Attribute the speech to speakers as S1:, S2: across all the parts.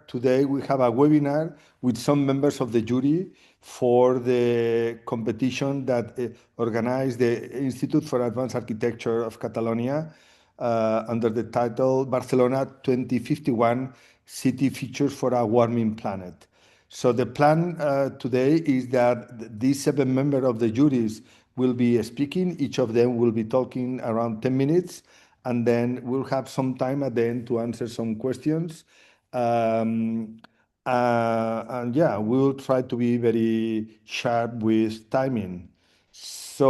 S1: Today we have a webinar with some members of the jury for the competition that organized the Institute for Advanced Architecture of Catalonia under the title Barcelona 2051 City Features for a Warming Planet. So the plan today is that these 7 members of the juries will be speaking. Each of them will be talking around 10 minutes, and then we'll have some time at the end to answer some questions. And yeah, we'll try to be very sharp with timing. So,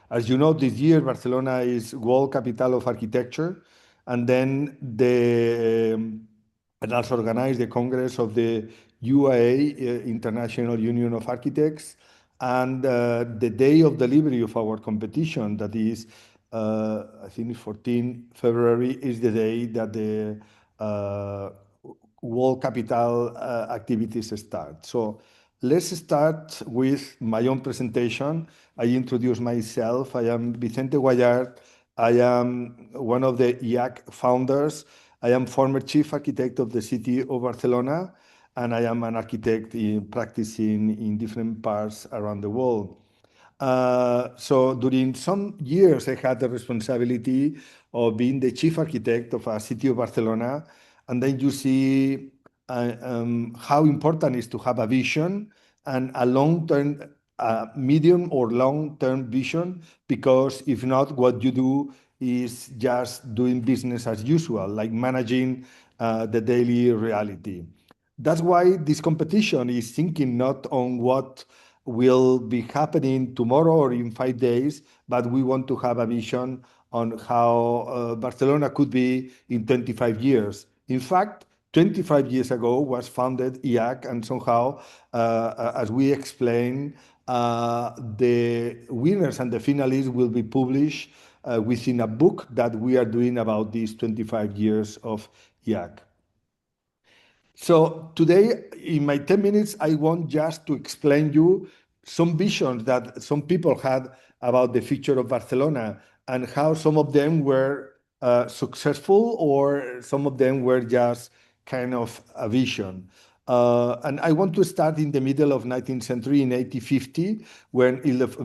S1: as you know, this year Barcelona is World Capital of Architecture, and then and also organized the Congress of the UAA, International Union of Architects, and the day of delivery of our competition, that is, I think 14 February, is the day that the uh, World Capital activities start. So let's start with my own presentation. I introduce myself. I am Vicente Guayart. I am one of the IAC founders. I am former chief architect of the city of Barcelona, and I am an architect practicing in different parts around the world. So during some years, I had the responsibility of being the chief architect of a city of Barcelona, and then you see how important it is to have a vision and a long-term, medium or long-term vision, because if not, what you do is just doing business as usual, like managing the daily reality. That's why this competition is thinking not on what will be happening tomorrow or in 5 days, but we want to have a vision on how Barcelona could be in 25 years. In fact, 25 years ago was founded IAC, and somehow, as we explained, the winners and the finalists will be published within a book that we are doing about these 25 years of IAC. So today, in my 10 minutes, I want just to explain you some visions that some people had about the future of Barcelona and how some of them were successful or some of them were just kind of a vision. And I want to start in the middle of 19th century in 1850, when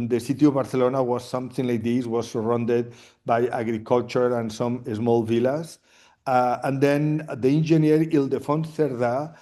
S1: the city of Barcelona was something like this, was surrounded by agriculture and some small villas. And then the engineer Ildefons Cerdà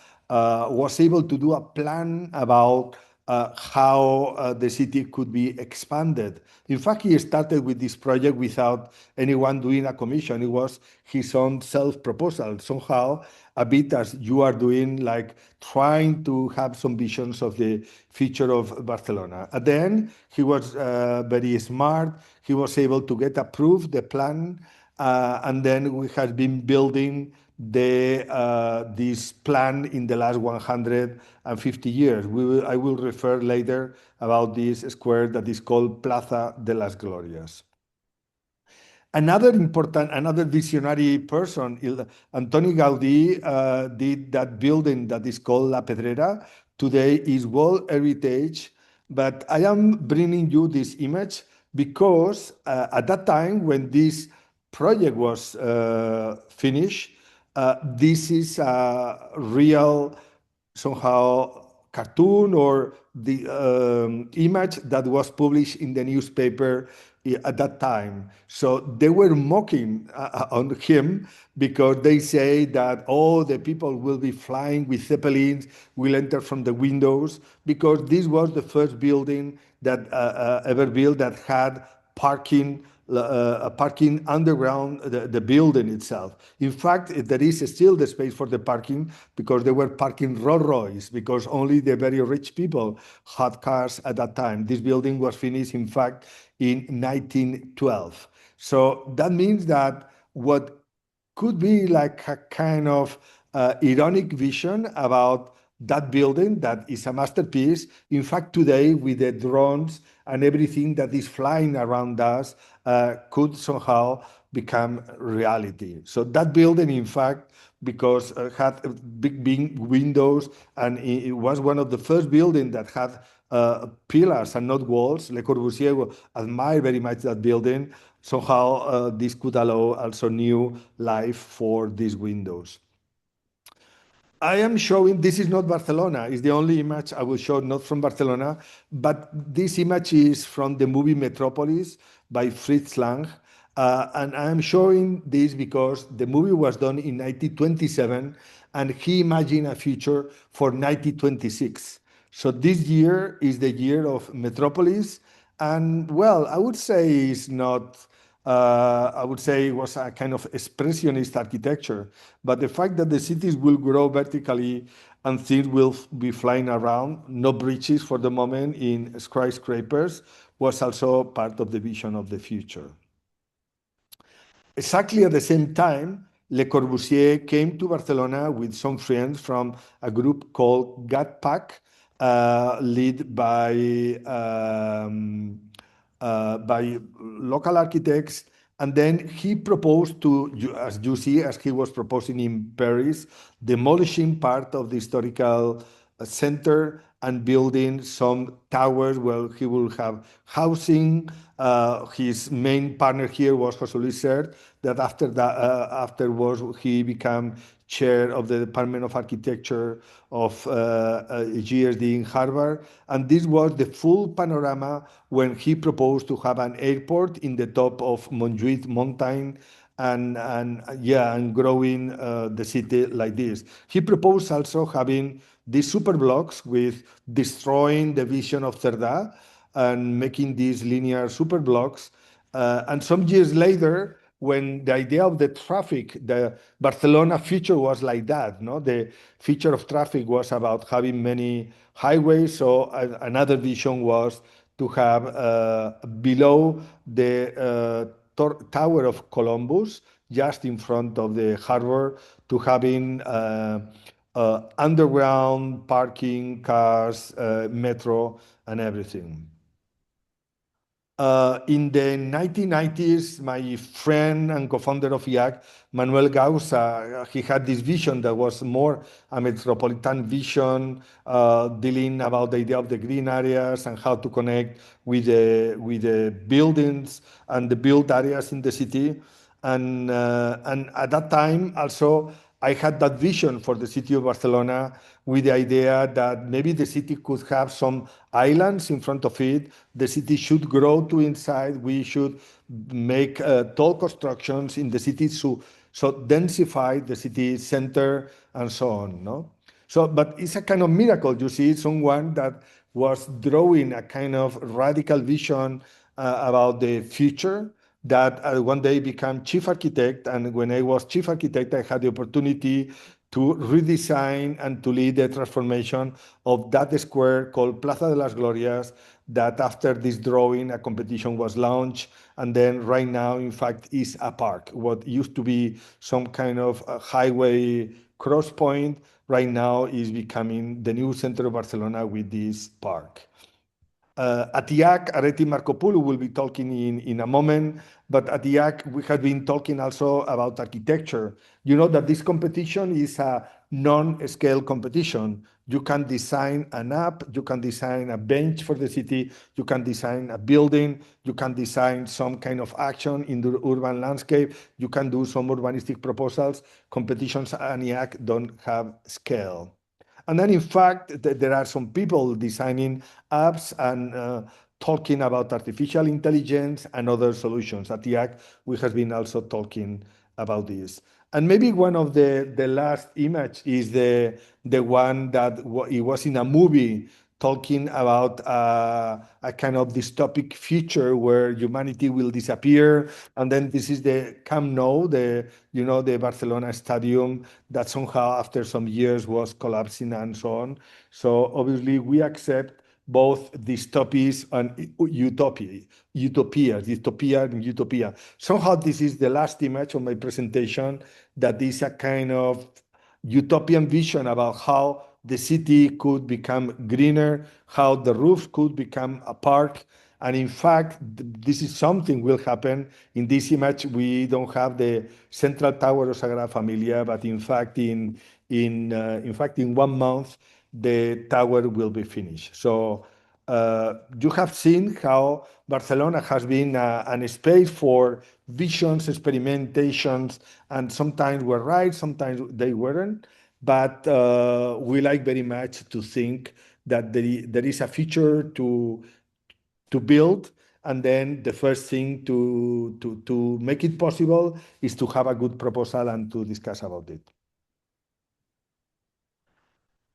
S1: was able to do a plan about how the city could be expanded. In fact, he started with this project without anyone doing a commission. It was his own self-proposal, somehow a bit as you are doing, like trying to have some visions of the future of Barcelona. At the end, he was very smart. He was able to get approved the plan, and then we have been building this plan in the last 150 years. I will refer later about this square that is called Plaza de las Glorias. Another visionary person, Antoni Gaudí, did that building that is called La Pedrera. Today is World Heritage, but I am bringing you this image because at that time when this project was finished, this is a real somehow cartoon or the image that was published in the newspaper at that time. So they were mocking on him because they say that, oh, the people will be flying with zeppelins, will enter from the windows, because this was the first building that ever built that had parking underground the building itself. In fact, there is still the space for the parking because they were parking Rolls Royce, because only the very rich people had cars at that time. This building was finished, in fact, in 1912. So that means that what could be like a kind of ironic vision about that building that is a masterpiece. In fact, today with the drones and everything that is flying around us could somehow become reality. So that building, in fact, because had big windows, and it was one of the first buildings that had pillars and not walls. Le Corbusier admired very much that building. Somehow this could allow also new life for these windows. I am showing this is not Barcelona. It's the only image I will show not from Barcelona, but this image is from the movie Metropolis by Fritz Lang. And I am showing this because the movie was done in 1927 and he imagined a future for 1926. So this year is the year of Metropolis. And well, I would say it's not I would say it was a kind of expressionist architecture. But the fact that the cities will grow vertically and things will be flying around, no bridges for the moment in skyscrapers, was also part of the vision of the future. Exactly at the same time, Le Corbusier came to Barcelona with some friends from a group called GATPAC, led by local architects. And then he proposed to, as you see, as he was proposing in Paris, demolishing part of the historical center and building some towers where he will have housing. His main partner here was José Luis Sert, that afterwards he became chair of the Department of Architecture of GSD in Harvard. And this was the full panorama when he proposed to have an airport in the top of Montjuic mountain and yeah, and growing the city like this. He proposed also having these super blocks with destroying the vision of Cerdà and making these linear super blocks. And some years later, when the idea of the traffic, the Barcelona future was like that, no? The future of traffic was about having many highways. So another vision was to have below the Tower of Columbus, just in front of the harbor, to having underground parking, cars, metro, and everything. In the 1990s, my friend and co-founder of IAC, Manuel Gauss, he had this vision that was more a metropolitan vision, dealing about the idea of the green areas and how to connect with the buildings and the built areas in the city. And at that time, also, I had that vision for the city of Barcelona with the idea that maybe the city could have some islands in front of it. The city should grow to inside. We should make tall constructions in the city so densify the city center and so on. No, so but it's a kind of miracle. You see, someone that was drawing a kind of radical vision about the future that one day became chief architect. And when I was chief architect, I had the opportunity to redesign and to lead the transformation of that square called Plaza de las Glorias, that after this drawing, a competition was launched. And then right now, in fact, is a park. What used to be some kind of a highway cross point, right now is becoming the new center of Barcelona with this park. At IAC, Areti Markopoulou will be talking in a moment, but at IAC, we have been talking also about architecture. You know that this competition is a non-scale competition. You can design an app, you can design a bench for the city, you can design a building, you can design some kind of action in the urban landscape, you can do some urbanistic proposals. Competitions at IAC don't have scale. And then, in fact, there are some people designing apps and talking about artificial intelligence and other solutions. At TIAC, we have been also talking about this. And maybe one of the last image is the one that it was in a movie talking about a kind of dystopic future where humanity will disappear. And then this is the Camp Nou, the Barcelona stadium that somehow after some years was collapsing and so on. So obviously we accept both dystopias and dystopia and utopia. Somehow this is the last image of my presentation that is a kind of utopian vision about how the city could become greener, how the roofs could become a park. And in fact, this is something will happen. In this image, we don't have the central tower of Sagrada Familia, but in 1 month, the tower will be finished. So you have seen how Barcelona has been an space for visions, experimentations, and sometimes were right, sometimes they weren't. but we like very much to think that there is a future to build, and then the first thing to make it possible is to have a good proposal and to discuss about it.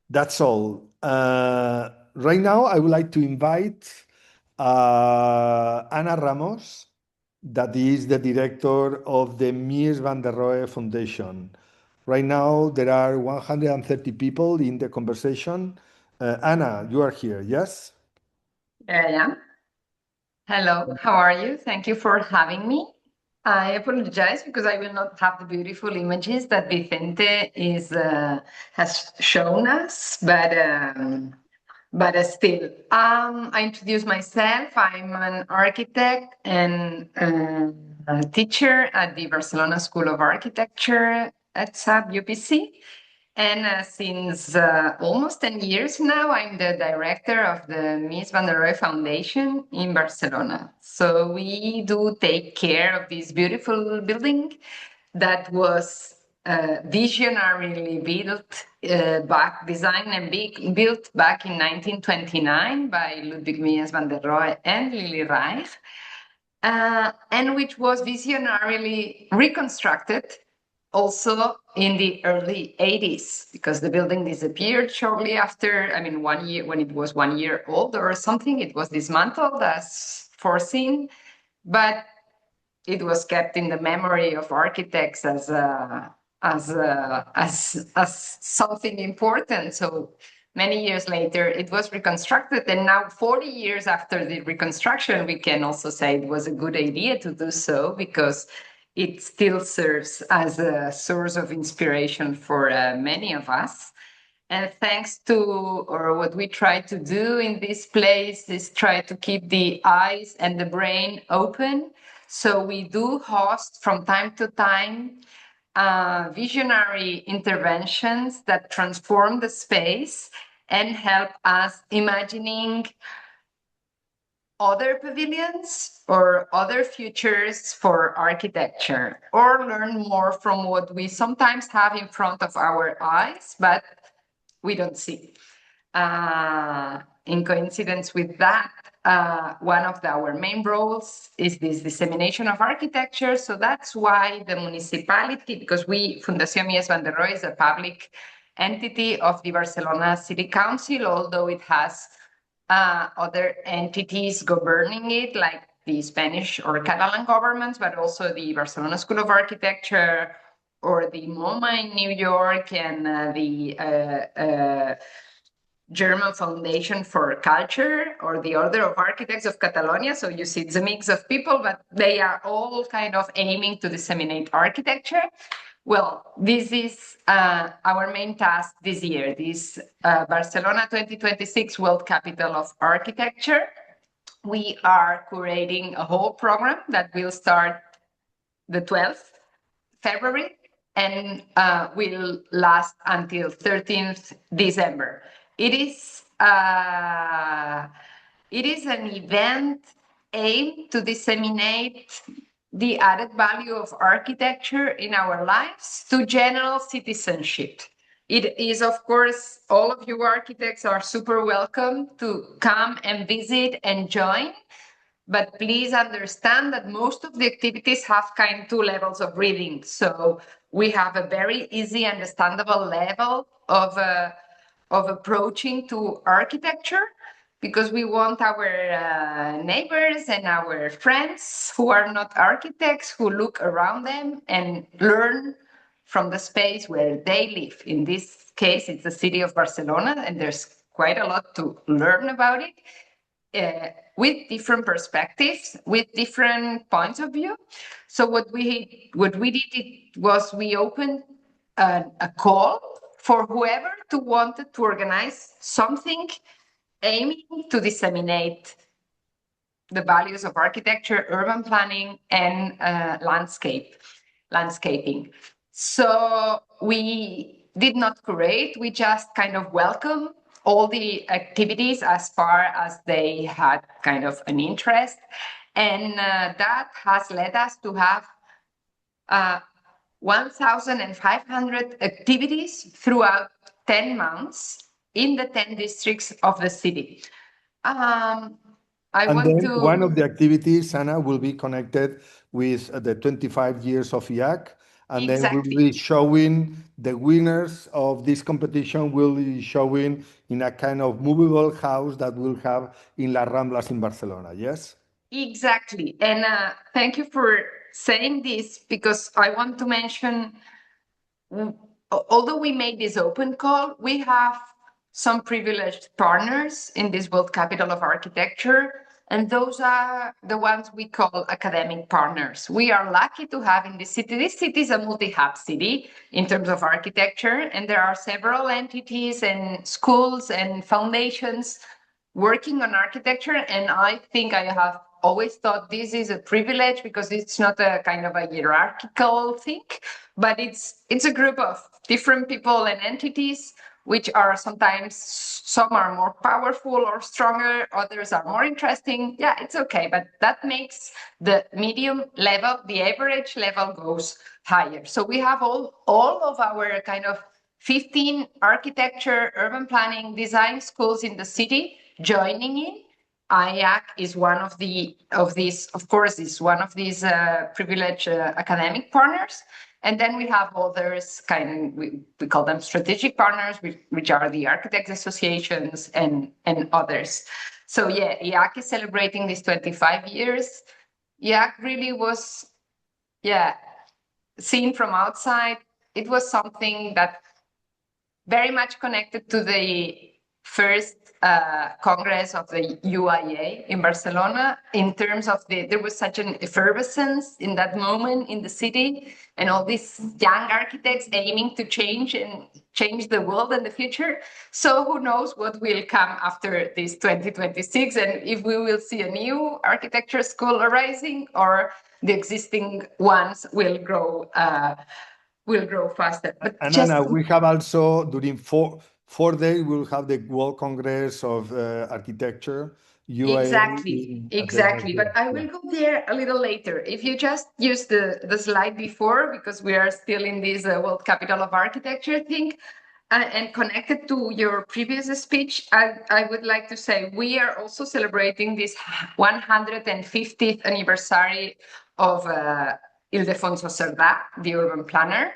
S1: That's all. Right now, I would like to invite Ana Ramos, that is the director of the Mies van der Rohe Foundation. Right now, there are 130 people in the conversation. Anna, you are here, yes?
S2: There I am. Hello, how are you? Thank you for having me. I apologize because I will not have the beautiful images that Vicente has shown us, but still, I introduce myself. I'm an architect and a teacher at the Barcelona School of Architecture at SAP UPC. And since almost 10 years now, I'm the director of the Mies van der Rohe Foundation in Barcelona. So we do take care of this beautiful building that was visionarily built designed and built back in 1929 by Ludwig Mies van der Rohe and Lili Reich, and which was visionarily reconstructed also in the early 80s, because the building disappeared shortly after, I mean, 1 year, when it was 1 year old or something, it was dismantled as foreseen, but it was kept in the memory of architects as something important. So many years later, it was reconstructed, and now 40 years after the reconstruction, we can also say it was a good idea to do so, because it still serves as a source of inspiration for many of us. And thanks to, or what we try to do in this place is try to keep the eyes and the brain open. So we do host from time to time visionary interventions that transform the space and help us imagining other pavilions or other futures for architecture, or learn more from what we sometimes have in front of our eyes, but we don't see. In coincidence with that, one of our main roles is this dissemination of architecture. So that's why the municipality, because Fundación Mies van der Rohe is a public entity of the Barcelona City Council, although it has other entities governing it, like the Spanish or Catalan governments, but also the Barcelona School of Architecture, or the MoMA in New York, and the German Foundation for Culture, or the Order of Architects of Catalonia. So you see, it's a mix of people, but they are all kind of aiming to disseminate architecture. Well, this is our main task this year, this Barcelona 2026 World Capital of Architecture. We are curating a whole program that will start the 12th February and will last until 13th December. It is an event aimed to disseminate the added value of architecture in our lives to general citizenship. It is, of course, all of you architects are super welcome to come and visit and join. But please understand that most of the activities have kind of two levels of reading. So we have a very easy, understandable level of approaching to architecture, because we want our neighbors and our friends who are not architects, who look around them and learn from the space where they live. In this case, it's the city of Barcelona, and there's quite a lot to learn about it. With different perspectives, with different points of view. So what we did was we opened a call for whoever wanted to organize something aiming to disseminate the values of architecture, urban planning, and landscaping. So we did not curate, we just kind of welcome all the activities as far as they had kind of an interest. And that has led us to have 1,500 activities throughout 10 months in the 10 districts of the city. I
S1: And
S2: want
S1: then one of
S2: to
S1: the activities, Anna, will be connected with the 25 years of IAC. And then we'll
S2: exactly.
S1: be showing the winners of this competition will be showing in a kind of movable house that we'll have in La Ramblas in Barcelona. Yes?
S2: Exactly. And thank you for saying this because I want to mention, although we made this open call, we have some privileged partners in this World Capital of Architecture, and those are the ones we call academic partners. We are lucky to have in this city. This city is a multi-hub city in terms of architecture, and there are several entities and schools and foundations working on architecture. And I think I have always thought this is a privilege because it's not a kind of a hierarchical thing, but it's a group of different people and entities which are sometimes, some are more powerful or stronger, others are more interesting. Yeah, it's okay, but that makes the medium level, the average level goes higher. So we have all of our kind of 15 architecture, urban planning, design schools in the city joining in. IAC is one of these, of course, is one of these privileged academic partners. And then we have others, we call them strategic partners, which are the architects associations and others. So yeah, IAC is celebrating these 25 years. IAC really was, yeah, seen from outside, it was something that very much connected to the first Congress of the UIA in Barcelona in terms of there was such an effervescence in that moment in the city and all these young architects aiming to change and change the world and the future. So who knows what will come after this 2026 and if we will see a new architecture school arising or the existing ones will grow faster. But
S1: And
S2: just
S1: Anna, we have also during four days, we'll have the World Congress of Architecture, UIA,
S2: exactly,
S1: at the end of
S2: exactly. But
S1: the
S2: I
S1: year.
S2: will go there a little later. If you just use the slide before, because we are still in this World Capital of Architecture thing, and connected to your previous speech, I would like to say we are also celebrating this 150th anniversary of Ildefonso Cerdà, the urban planner.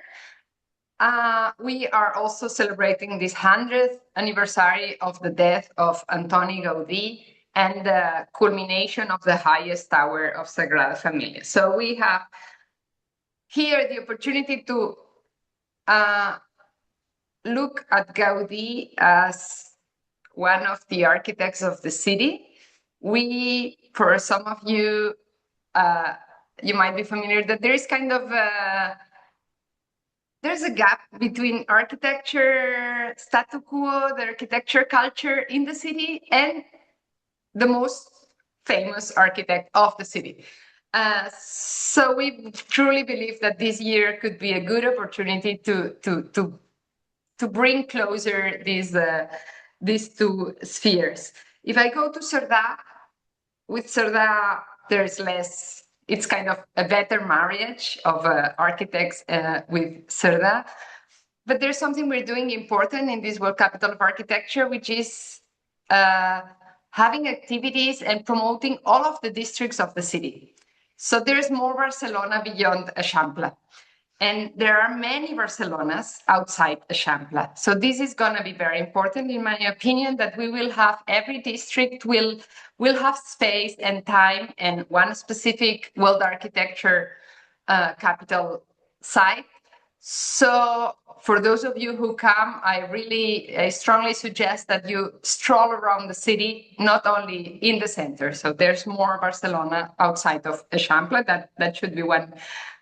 S2: We are also celebrating this 100th anniversary of the death of Antoni Gaudí and the culmination of the highest tower of Sagrada Familia. So we have here the opportunity to look at Gaudí as one of the architects of the city. For some of you, you might be familiar that there is kind of there's a gap between architecture statu quo, the architecture culture in the city, and the most famous architect of the city. So we truly believe that this year could be a good opportunity to bring closer these two spheres. If I go to Cerdà, with Cerdà, there's less, it's kind of a better marriage of architects with Cerdà. But there's something we're doing important in this World Capital of Architecture, which is having activities and promoting all of the districts of the city. So there's more Barcelona beyond Eixample. And there are many Barcelonas outside Eixample. So this is going to be very important, in my opinion, that we will have every district will have space and time and one specific world architecture capital site. So for those of you who come, I strongly suggest that you stroll around the city, not only in the center. So there's more Barcelona outside of Eixample. That should be one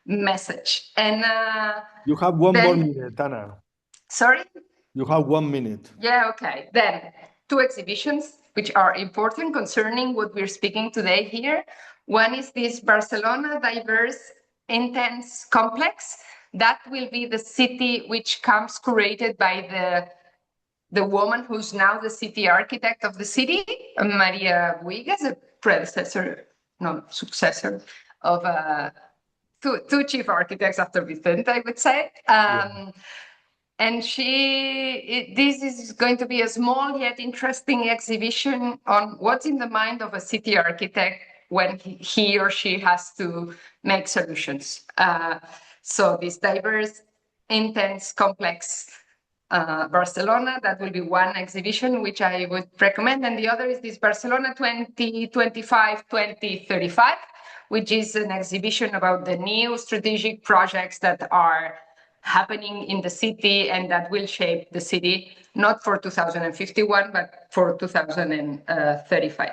S2: message. And
S1: You have one more
S2: then,
S1: minute, Anna.
S2: sorry?
S1: You have 1 minute.
S2: Yeah, okay. Then two exhibitions, which are important concerning what we're speaking today here. One is this Barcelona Diverse Intense Complex. That will be the city which comes curated by the woman who's now the city architect of the city, Maria Buigas, a predecessor, no, successor of two chief architects after Vicente, I would say.
S1: Yeah.
S2: And this is going to be a small yet interesting exhibition on what's in the mind of a city architect when he or she has to make solutions. So this diverse, intense, complex Barcelona, that will be one exhibition which I would recommend. And the other is this Barcelona 2025-2035, which is an exhibition about the new strategic projects that are happening in the city and that will shape the city, not for 2051, but for 2035.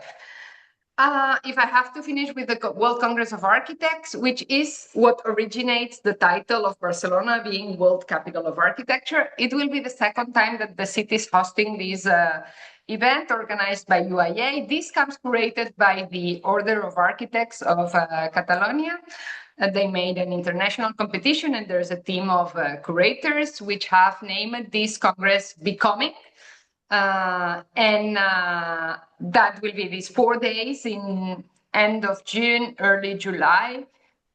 S2: If I have to finish with the World Congress of Architects, which is what originates the title of Barcelona being World Capital of Architecture, it will be the second time that the city is hosting this event organized by UIA. This comes curated by the Order of Architects of Catalonia. They made an international competition, and there's a team of curators which have named this Congress Becoming. And that will be these 4 days in end of June, early July,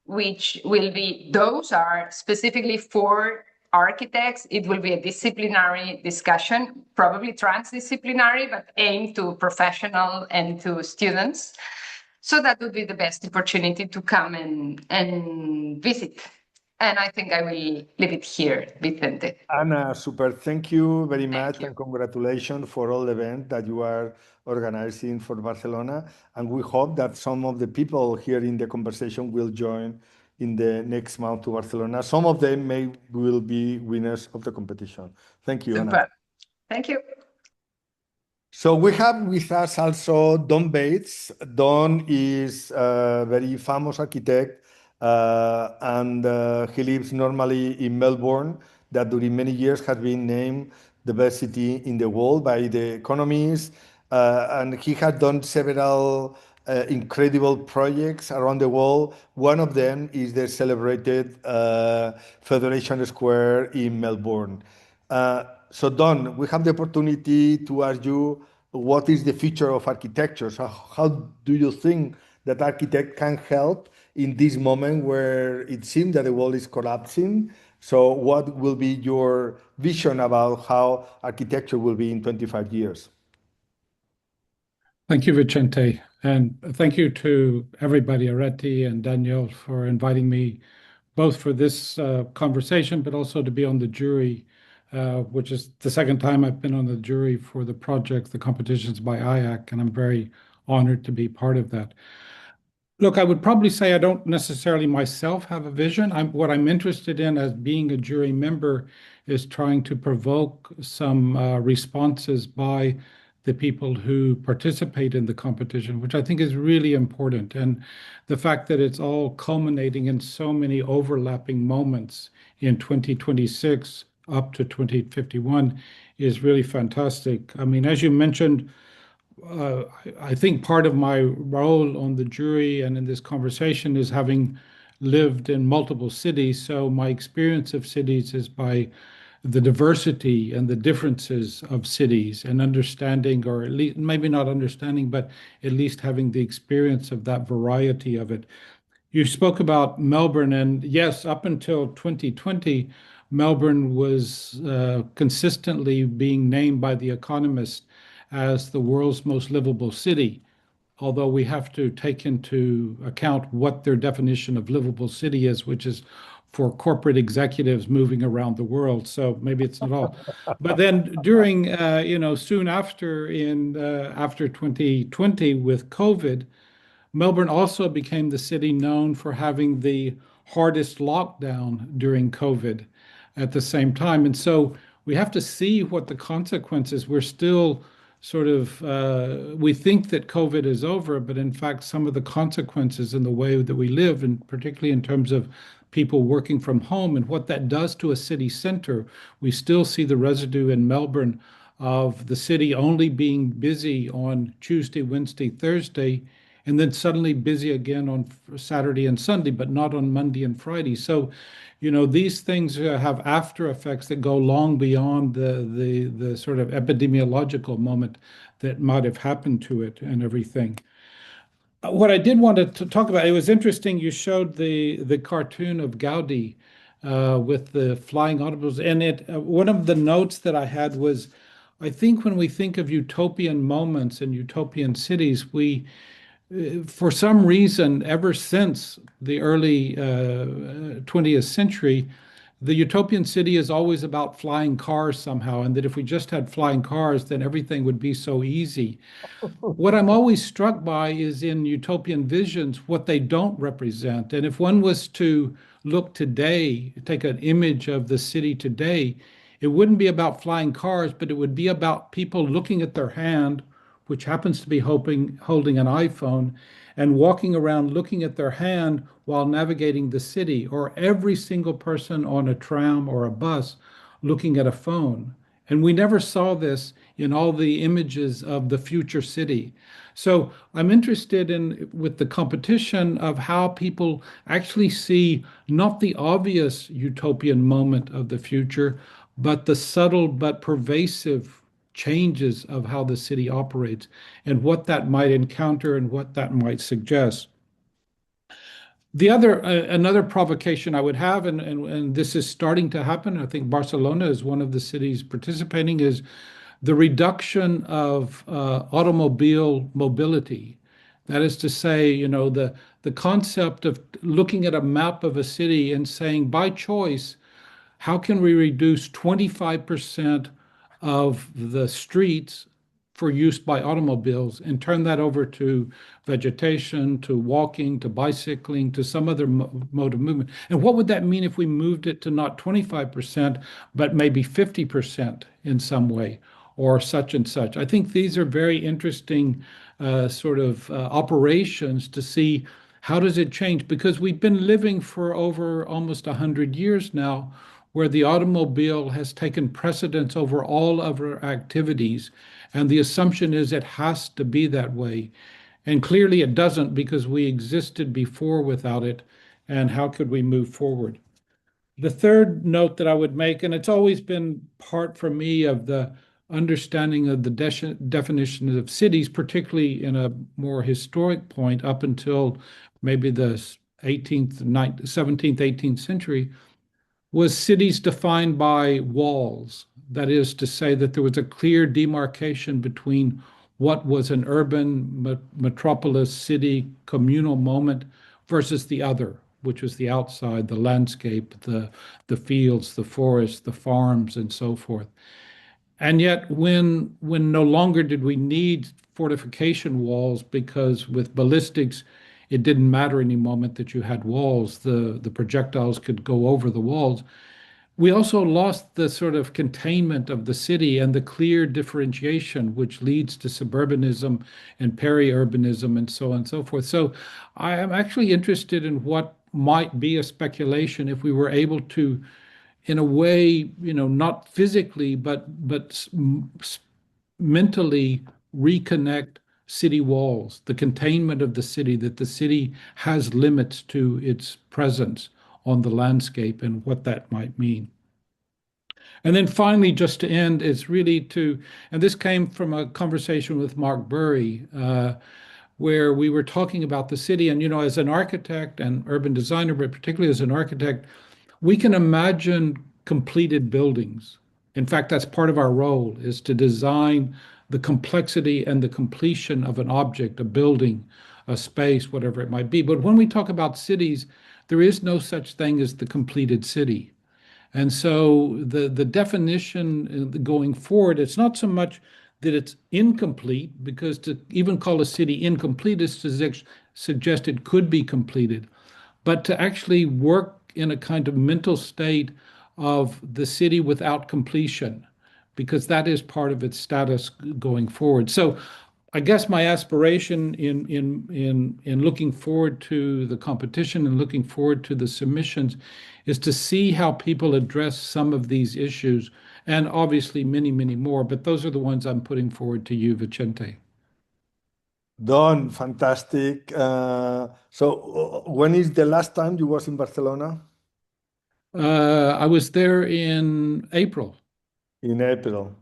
S2: which will be, those are specifically for architects. It will be a disciplinary discussion, probably transdisciplinary, but aimed to professional and to students. So that would be the best opportunity to come and visit. And I think I will leave it here, Vicente.
S1: Anna, super. Thank you very
S2: Thank
S1: much
S2: you.
S1: and congratulations for all the events that you are organizing for Barcelona. And we hope that some of the people here in the conversation will join in the next month to Barcelona. Some of them may will be winners of the competition. Thank you, Anna.
S2: Super. Thank you.
S1: So we have with us also Don Bates. Don is a very famous architect, and he lives normally in Melbourne, that during many years has been named the best city in the world by the economists. And he has done several incredible projects around the world. One of them is the celebrated Federation Square in Melbourne. So, Don, we have the opportunity to ask you what is the future of architecture? So, how do you think that architect can help in this moment where it seems that the world is collapsing? So, what will be your vision about how architecture will be in 25 years?
S3: Thank you, Vicente. And thank you to everybody, Areti and Danielle, for inviting me both for this conversation, but also to be on the jury, which is the second time I've been on the jury for the project, the competitions by IAC, and I'm very honored to be part of that. Look, I would probably say I don't necessarily myself have a vision. What I'm interested in as being a jury member is trying to provoke some responses by the people who participate in the competition, which I think is really important. And the fact that it's all culminating in so many overlapping moments in 2026 up to 2051 is really fantastic. I mean, as you mentioned, I think part of my role on the jury and in this conversation is having lived in multiple cities. So my experience of cities is by the diversity and the differences of cities and understanding, or at least maybe not understanding, but at least having the experience of that variety of it. You spoke about Melbourne, and yes, up until 2020, Melbourne was consistently being named by The Economist as the world's most livable city, although we have to take into account what their definition of livable city is, which is for corporate executives moving around the world. So maybe it's not all. But then during, soon after after 2020 with COVID, Melbourne also became the city known for having the hardest lockdown during COVID at the same time. And so we have to see what the consequences. We're still sort of, we think that COVID is over, but in fact, some of the consequences in the way that we live, and particularly in terms of people working from home and what that does to a city center, we still see the residue in Melbourne of the city only being busy on Tuesday, Wednesday, Thursday, and then suddenly busy again on Saturday and Sunday, but not on Monday and Friday. So, these things have after effects that go long beyond the sort of epidemiological moment that might have happened to it and everything. What I did want to talk about, it was interesting. You showed the cartoon of Gaudi with the flying automobiles, and it one of the notes that I had was, I think when we think of utopian moments and utopian cities, we for some reason, ever since the early 20th century, the utopian city is always about flying cars somehow, and that if we just had flying cars, then everything would be so easy. What I'm always struck by is in utopian visions what they don't represent. And if one was to look today, take an image of the city today, it wouldn't be about flying cars, but it would be about people looking at their hand, which happens to be holding an iPhone, and walking around looking at their hand while navigating the city, or every single person on a tram or a bus looking at a phone. And we never saw this in all the images of the future city. So I'm interested in with the competition of how people actually see not the obvious utopian moment of the future, but the subtle but pervasive changes of how the city operates and what that might encounter and what that might suggest. The other another provocation I would have, and this is starting to happen. I think Barcelona is one of the cities participating. Is the reduction of automobile mobility. That is to say, the concept of looking at a map of a city and saying, by choice, how can we reduce 25% of the streets for use by automobiles and turn that over to vegetation, to walking, to bicycling, to some other mode of movement? And what would that mean if we moved it to not 25%, but maybe 50% in some way, or such and such? I think these are very interesting sort of operations to see how does it change? Because we've been living for over almost 100 years now where the automobile has taken precedence over all other activities. And the assumption is it has to be that way. And clearly it doesn't because we existed before without it. And how could we move forward? The third note that I would make, and it's always been part for me of the understanding of the definition of cities, particularly in a more historic point up until maybe the 18th, 17th, 18th century, was cities defined by walls. That is to say, that there was a clear demarcation between what was an urban metropolis city communal moment versus the other, which was the outside, the landscape, the fields, the forests, the farms, and so forth. And yet, when no longer did we need fortification walls because with ballistics, it didn't matter any moment that you had walls, the projectiles could go over the walls. We also lost the sort of containment of the city and the clear differentiation, which leads to suburbanism and peri-urbanism and so on and so forth. So I am actually interested in what might be a speculation if we were able to, in a way, not physically, but mentally reconnect city walls, the containment of the city, that the city has limits to its presence on the landscape and what that might mean. And then finally, just to end, is really to, and this came from a conversation with Mark Burry, where we were talking about the city. And, as an architect and urban designer, but particularly as an architect, we can imagine completed buildings. In fact, that's part of our role is to design the complexity and the completion of an object, a building, a space, whatever it might be. But when we talk about cities, there is no such thing as the completed city. And so the definition going forward, it's not so much that it's incomplete, because to even call a city incomplete is to suggest it could be completed, but to actually work in a kind of mental state of the city without completion, because that is part of its status going forward. So I guess my aspiration in looking forward to the competition and looking forward to the submissions is to see how people address some of these issues, and obviously many, many more. But those are the ones I'm putting forward to you, Vicente.
S1: Don, fantastic. When is the last time you was in Barcelona?
S3: I was there in April.
S1: In April.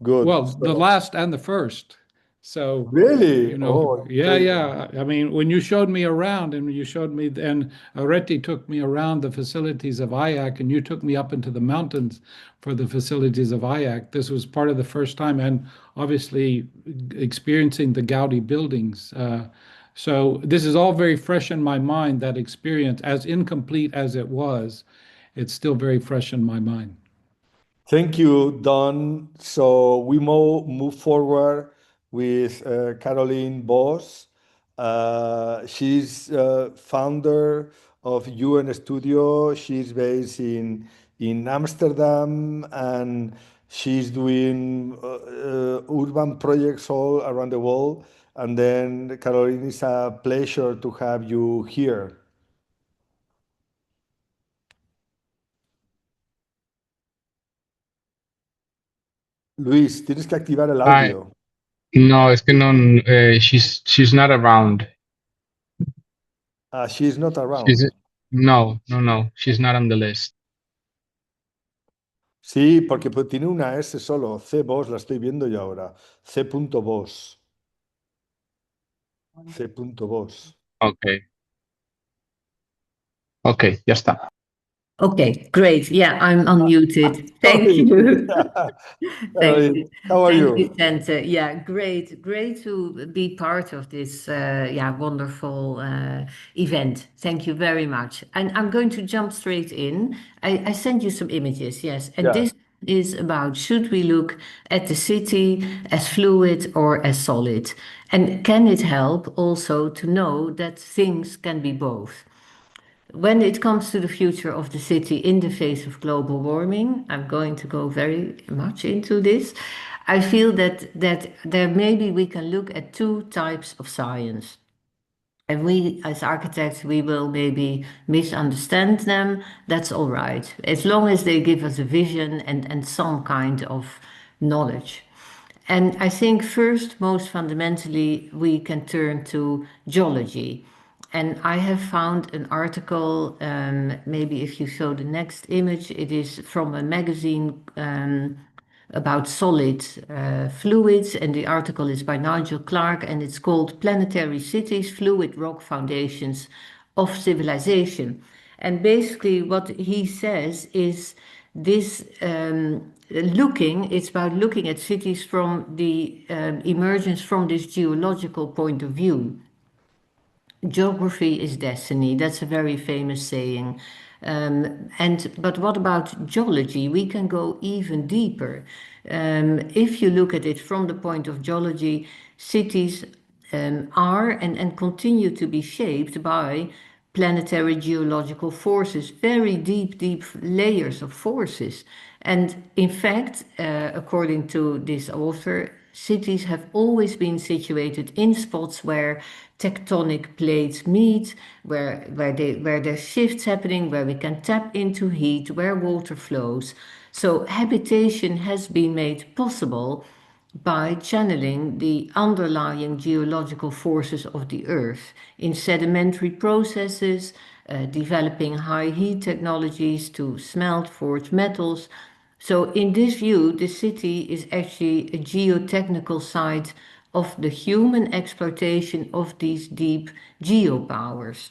S1: Good.
S3: Well, the last and the first. So,
S1: Really? Oh,
S3: yeah,
S1: incredible.
S3: yeah. I mean, when you showed me around and you showed me, and Areti took me around the facilities of IAC, and you took me up into the mountains for the facilities of IAC, this was part of the first time, and obviously experiencing the Gaudi buildings. So this is all very fresh in my mind, that experience, as incomplete as it was, it's still very fresh in my mind.
S1: Thank you, Don. So we move forward with Caroline Boss. She's founder of UN Studio. She's based in Amsterdam, and she's doing urban projects all around the world. And then, Caroline, it's a pleasure to have you here. Luis, tienes que activar el
S4: I
S1: audio.
S4: no, es que no, she's not around.
S1: She's not
S4: She's
S1: around.
S4: no, she's not on the list.
S1: Sí, porque pues, tiene una S solo, C-Boss, la estoy viendo yo ahora. C.Boss. C.Boss.
S4: Okay, okay, ya está.
S5: Okay, great. Yeah, I'm unmuted. Thank
S1: Sorry.
S5: you. Thank
S1: Caroline,
S5: you.
S1: how are
S5: Thank you,
S1: you?
S5: Sente. Yeah, great. Great to be part of this yeah, wonderful event. Thank you very much. And I'm going to jump straight in. I sent you some images, yes. And
S1: Yeah.
S5: this is about should we look at the city as fluid or as solid? And can it help also to know that things can be both? When it comes to the future of the city in the face of global warming, I'm going to go very much into this. I feel that there maybe we can look at two types of science. And we, as architects, we will maybe misunderstand them. That's all right, as long as they give us a vision and some kind of knowledge. And I think first, most fundamentally, we can turn to geology. And I have found an article, maybe if you show the next image, it is from a magazine about solid fluids, and the article is by Nigel Clark, and it's called Planetary Cities, Fluid Rock Foundations of Civilization. And basically what he says is this it's about looking at cities from the emergence from this geological point of view. Geography is destiny. That's a very famous saying. But what about geology? We can go even deeper. If you look at it from the point of geology, cities are and continue to be shaped by planetary geological forces, very deep layers of forces. And in fact, according to this author, cities have always been situated in spots where tectonic plates meet, where there's shifts happening, where we can tap into heat, where water flows. So habitation has been made possible by channeling the underlying geological forces of the earth in sedimentary processes, developing high heat technologies to smelt forged metals. So, in this view, the city is actually a geotechnical site of the human exploitation of these deep geopowers.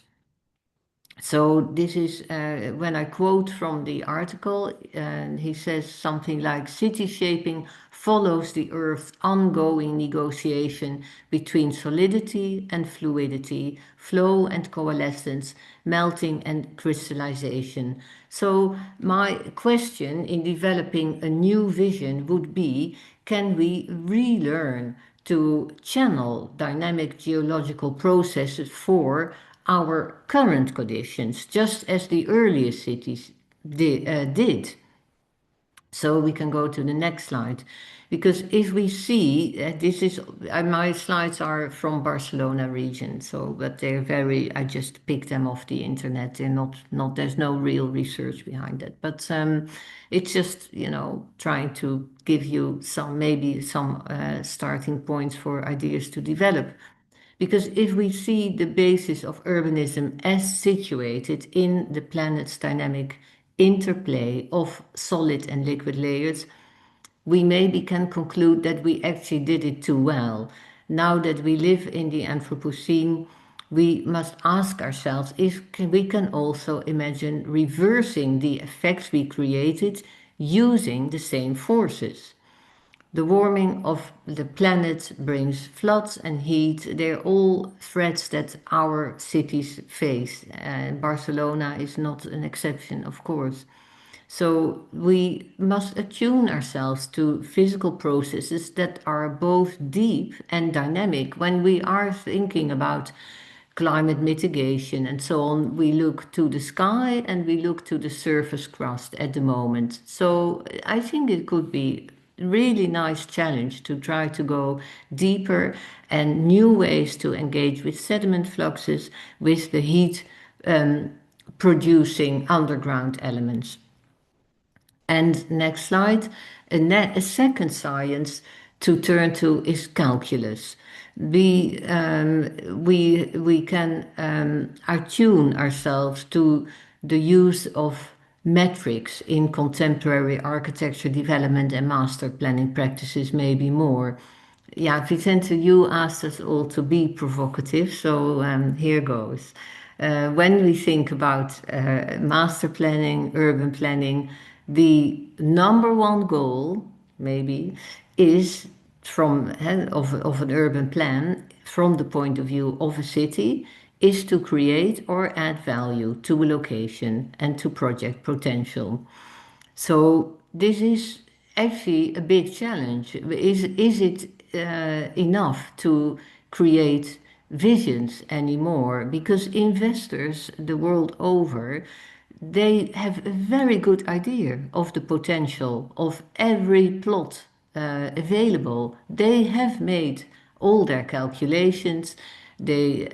S5: So this is when I quote from the article, and he says something like city shaping follows the Earth's ongoing negotiation between solidity and fluidity, flow and coalescence, melting and crystallization. So my question in developing a new vision would be, can we relearn to channel dynamic geological processes for our current conditions, just as the earliest cities did? So we can go to the next slide. Because if we see, this is, my slides are from Barcelona region, so, but they're very, I just picked them off the internet. They're not, there's no real research behind it. But it's just, trying to give you maybe some starting points for ideas to develop. Because if we see the basis of urbanism as situated in the planet's dynamic interplay of solid and liquid layers, we maybe can conclude that we actually did it too well. now that we live in the Anthropocene, we must ask ourselves if we can also imagine reversing the effects we created using the same forces. The warming of the planet brings floods and heat. They're all threats that our cities face. And Barcelona is not an exception, of course. So we must attune ourselves to physical processes that are both deep and dynamic. When we are thinking about climate mitigation and so on, we look to the sky and we look to the surface crust at the moment. So I think it could be a really nice challenge to try to go deeper and new ways to engage with sediment fluxes, with the heat producing underground elements. And next slide, a second science to turn to is calculus. We can attune ourselves to the use of metrics in contemporary architecture development and master planning practices, maybe more. Yeah, Vicente, you asked us all to be provocative, so here goes. When we think about master planning, urban planning, the number one goal, maybe, is of an urban plan from the point of view of a city, is to create or add value to a location and to project potential. So this is actually a big challenge. Is it enough to create visions anymore? Because investors the world over, they have a very good idea of the potential of every plot available. They have made all their calculations. They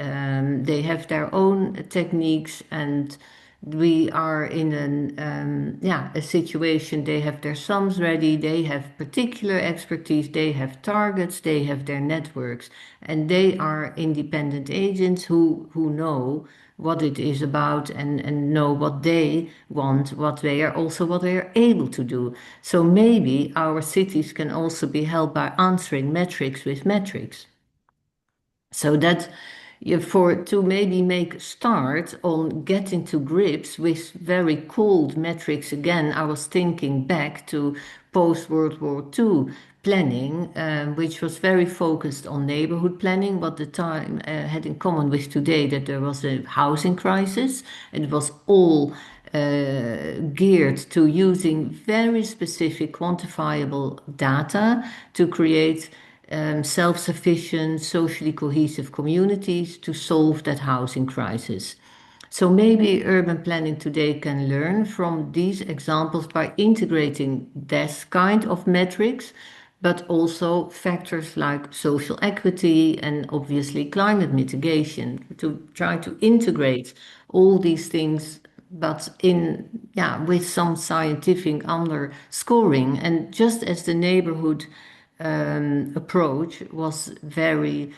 S5: have their own techniques, and we are in a situation. They have their sums ready. They have particular expertise. They have targets. They have their networks, and they are independent agents who know what it is about and know what they want, what they are able to do. So maybe our cities can also be helped by answering metrics with metrics. So that to maybe make a start on getting to grips with very cold metrics again, I was thinking back to post-World War II planning, which was very focused on neighborhood planning. What the time had in common with today, that there was a housing crisis. It was all geared to using very specific quantifiable data to create self-sufficient, socially cohesive communities to solve that housing crisis. So maybe urban planning today can learn from these examples by integrating this kind of metrics, but also factors like social equity and obviously climate mitigation, to try to integrate all these things, but with some scientific underscoring. And just as the neighborhood approach was very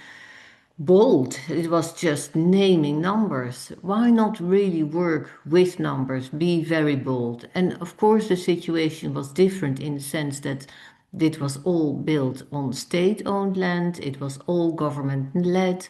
S5: bold, it was just naming numbers. Why not really work with numbers, be very bold? And of course, the situation was different in the sense that it was all built on state-owned land, it was all government-led.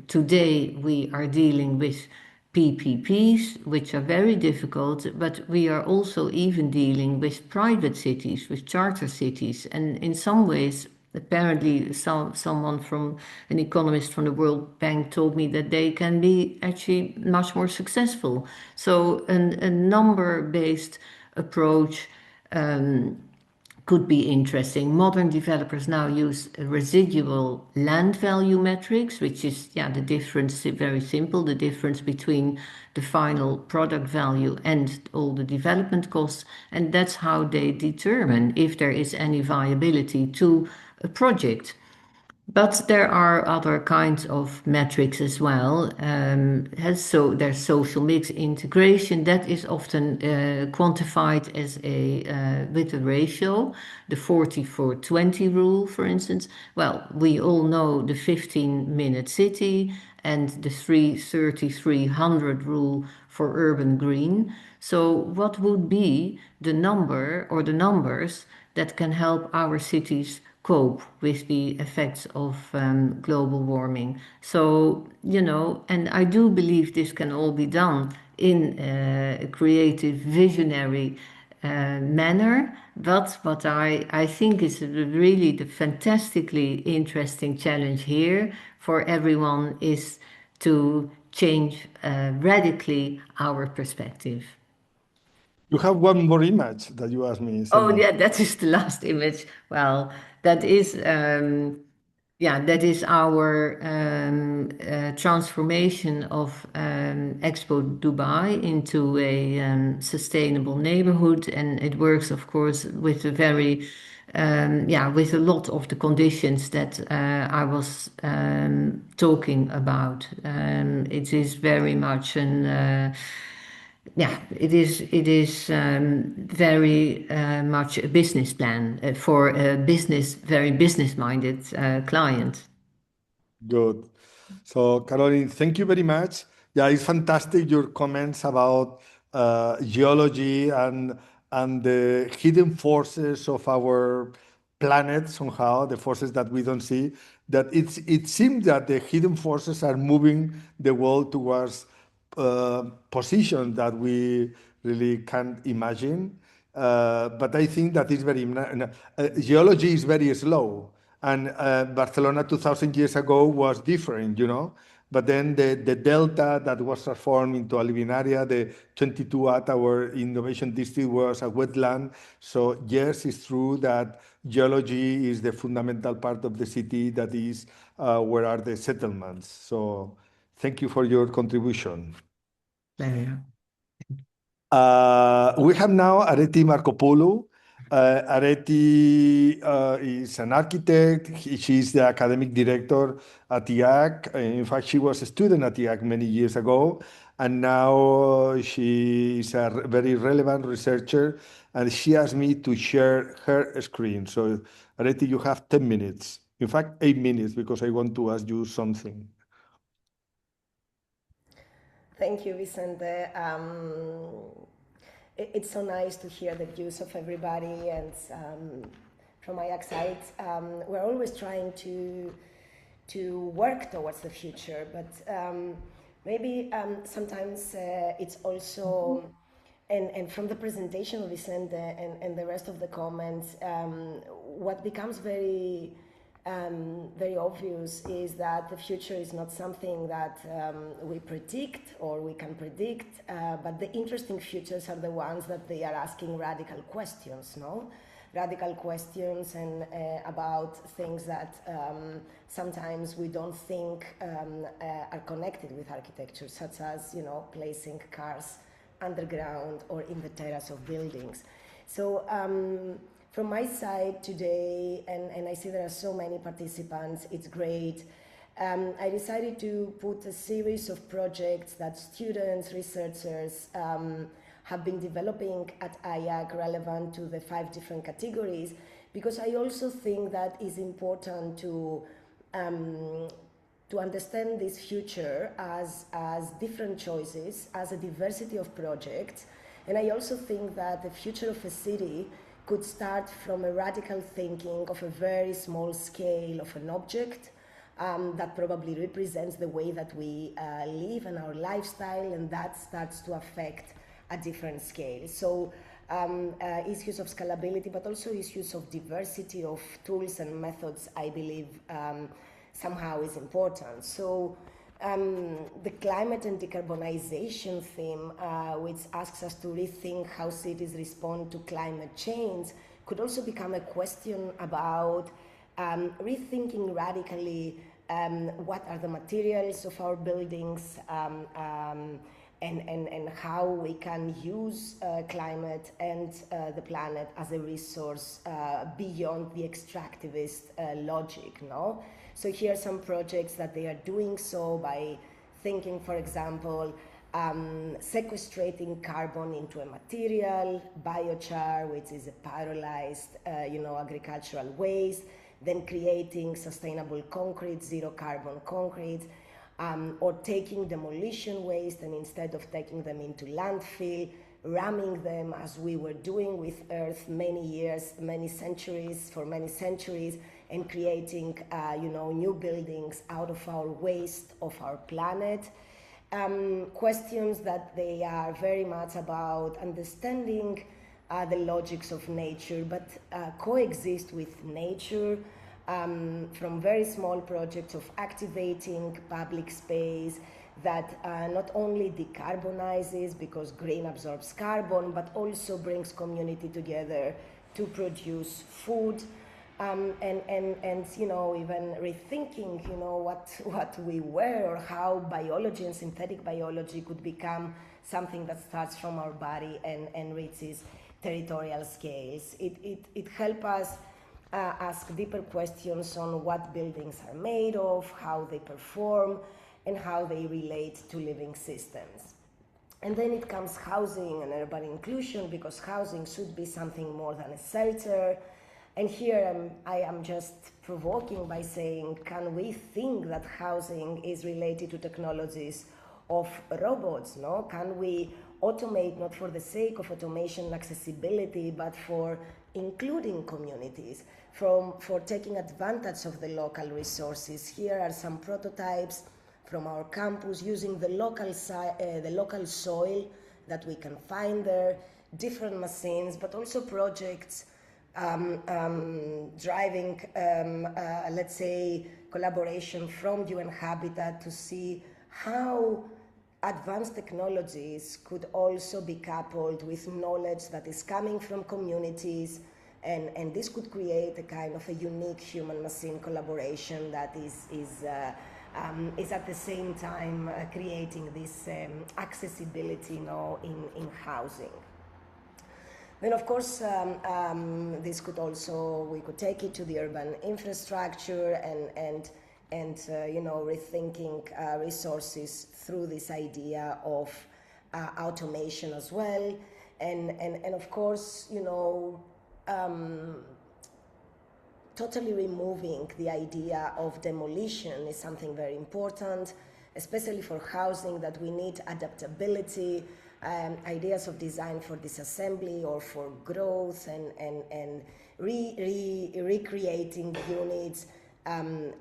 S5: Today, we are dealing with PPPs, which are very difficult, but we are also even dealing with private cities, with charter cities. And in some ways, apparently someone from an economist from the World Bank told me that they can be actually much more successful. So a number-based approach could be interesting. Modern developers now use residual land value metrics, which is the difference, very simple, the difference between the final product value and all the development costs. And that's how they determine if there is any viability to a project. But there are other kinds of metrics as well. So there's social mix integration that is often quantified as with a ratio, the 40-40-20 rule, for instance. Well, we all know the 15-minute city and the 330-300 rule for urban green. So what would be the number or the numbers that can help our cities cope with the effects of global warming. So, and I do believe this can all be done in a creative, visionary manner. But what I think is really the fantastically interesting challenge here for everyone is to change radically our perspective.
S1: You have one more image that you asked me,
S5: Oh,
S1: Sandra.
S5: yeah, that is the last image. Well, that is, that is our transformation of Expo Dubai into a sustainable neighborhood, and it works, of course, with with a lot of the conditions that I was talking about. It is very much it is very much a business plan for a very business-minded client.
S1: Good. So, Caroline, thank you very much. Yeah, it's fantastic your comments about geology and the hidden forces of our planet somehow, the forces that we don't see. That it seems that the hidden forces are moving the world towards positions that we really can't imagine. But I think that is geology is very slow. And Barcelona 2000 years ago was different, But then the delta that was transformed into a living area, the 22 at our innovation district was a wetland. So yes, it's true that geology is the fundamental part of the city that is where are the settlements. So thank you for your contribution.
S5: Pleasure.
S1: We have now Areti Markopoulou. Areti is an architect. She's the academic director at IAC. In fact, she was a student at IAC many years ago, and now she is a very relevant researcher. And she asked me to share her screen. So, Areti, you have 10 minutes. In fact, 8 minutes, because I want to ask you something.
S6: Thank you, Vicente. It's so nice to hear the views of everybody, and from my side, we're always trying to work towards the future, but maybe sometimes it's also, and from the presentation of Vicente and the rest of the comments, what becomes very obvious is that the future is not something that we predict or we can predict, but the interesting futures are the ones that they are asking radical questions, no? Radical questions and about things that sometimes we don't think are connected with architecture, such as, placing cars underground or in the terrace of buildings. So from my side today, and I see there are so many participants, it's great. I decided to put a series of projects that students, researchers have been developing at IAC relevant to the 5 different categories, because I also think that is important to understand this future as different choices, as a diversity of projects. And I also think that the future of a city could start from a radical thinking of a very small scale of an object that probably represents the way that we live and our lifestyle, and that starts to affect a different scale. So issues of scalability, but also issues of diversity of tools and methods, I believe somehow is important. So the climate and decarbonization theme, which asks us to rethink how cities respond to climate change, could also become a question about rethinking radically what are the materials of our buildings, and how we can use climate and the planet as a resource beyond the extractivist logic, no? So here are some projects that they are doing so by thinking, for example, sequestrating carbon into a material, biochar, which is a pyrolyzed, agricultural waste, then creating sustainable concrete, zero carbon concrete, or taking demolition waste and instead of taking them into landfill, ramming them as we were doing with Earth many years, many centuries, for many centuries, and creating, new buildings out of our waste of our planet. Questions that they are very much about understanding the logics of nature, but coexist with nature, from very small projects of activating public space that not only decarbonizes because green absorbs carbon, but also brings community together to produce food, and even rethinking, what we were, or how biology and synthetic biology could become something that starts from our body and reaches territorial scales. It helps us ask deeper questions on what buildings are made of, how they perform, and how they relate to living systems. And then it comes housing and urban inclusion, because housing should be something more than a shelter. And here I am just provoking by saying, can we think that housing is related to technologies of robots? No? Can we automate not for the sake of automation and accessibility, but for including communities, for taking advantage of the local resources? Here are some prototypes from our campus using the local soil that we can find there, different machines, but also projects driving, let's say, collaboration from UN Habitat to see how advanced technologies could also be coupled with knowledge that is coming from communities, and this could create a kind of a unique human-machine collaboration that is at the same time creating this accessibility, in housing. Then, of course, this could also, we could take it to the urban infrastructure and rethinking resources through this idea of automation as well, and of course, totally removing the idea of demolition is something very important, especially for housing, that we need adaptability, ideas of design for disassembly or for growth, and recreating units.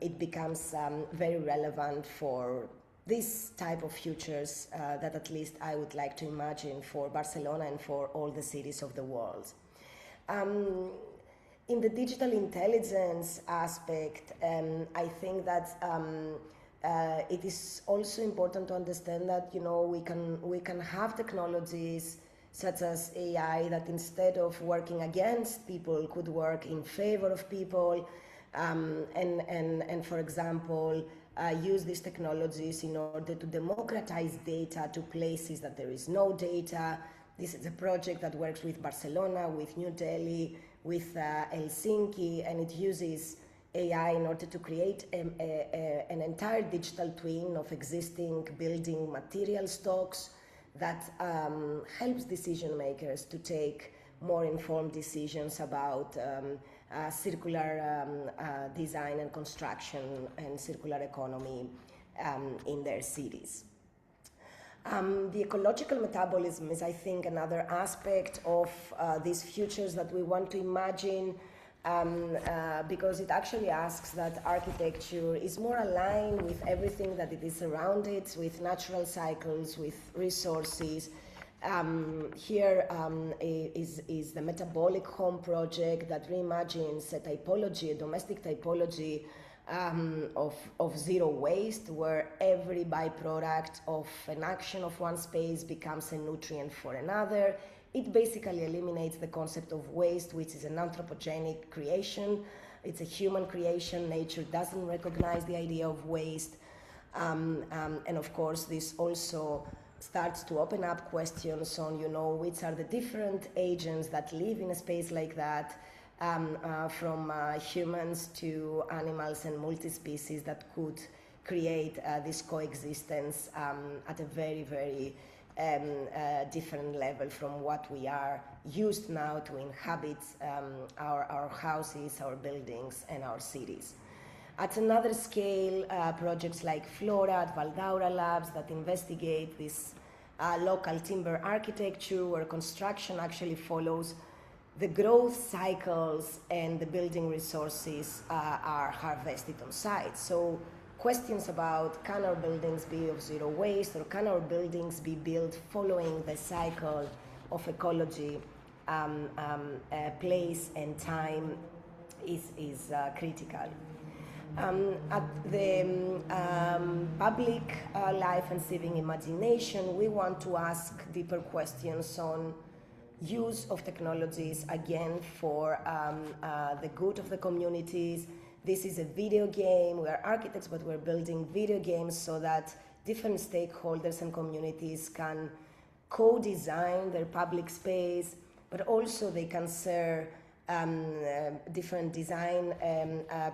S6: It becomes very relevant for this type of futures that at least I would like to imagine for Barcelona and for all the cities of the world. In the digital intelligence aspect, I think that it is also important to understand that we can have technologies such as AI that, instead of working against people, could work in favor of people, and for example, use these technologies in order to democratize data to places that there is no data. This is a project that works with Barcelona, with New Delhi, with Helsinki, and it uses AI in order to create an entire digital twin of existing building material stocks that helps decision makers to take more informed decisions about circular design and construction and circular economy in their cities. The ecological metabolism is, I think, another aspect of these futures that we want to imagine, because it actually asks that architecture is more aligned with everything that it is around it, with natural cycles, with resources. Here is the Metabolic Home project that reimagines a typology, a domestic typology of zero waste, where every byproduct of an action of one space becomes a nutrient for another. It basically eliminates the concept of waste, which is an anthropogenic creation. It's a human creation. Nature doesn't recognize the idea of waste. And of course, this also starts to open up questions on, which are the different agents that live in a space like that, from humans to animals and multi-species, that could create this coexistence at a very, very different level from what we are used now to inhabit our houses, our buildings, and our cities. At another scale, projects like Flora at Valdaura Labs that investigate this local timber architecture, where construction actually follows the growth cycles and the building resources are harvested on site. So questions about can our buildings be of zero waste, or can our buildings be built following the cycle of ecology, place and time is critical. At the public life and civic imagination, we want to ask deeper questions on use of technologies, again, for the good of the communities. This is a video game. We are architects, but we're building video games so that different stakeholders and communities can co-design their public space, but also they can share different design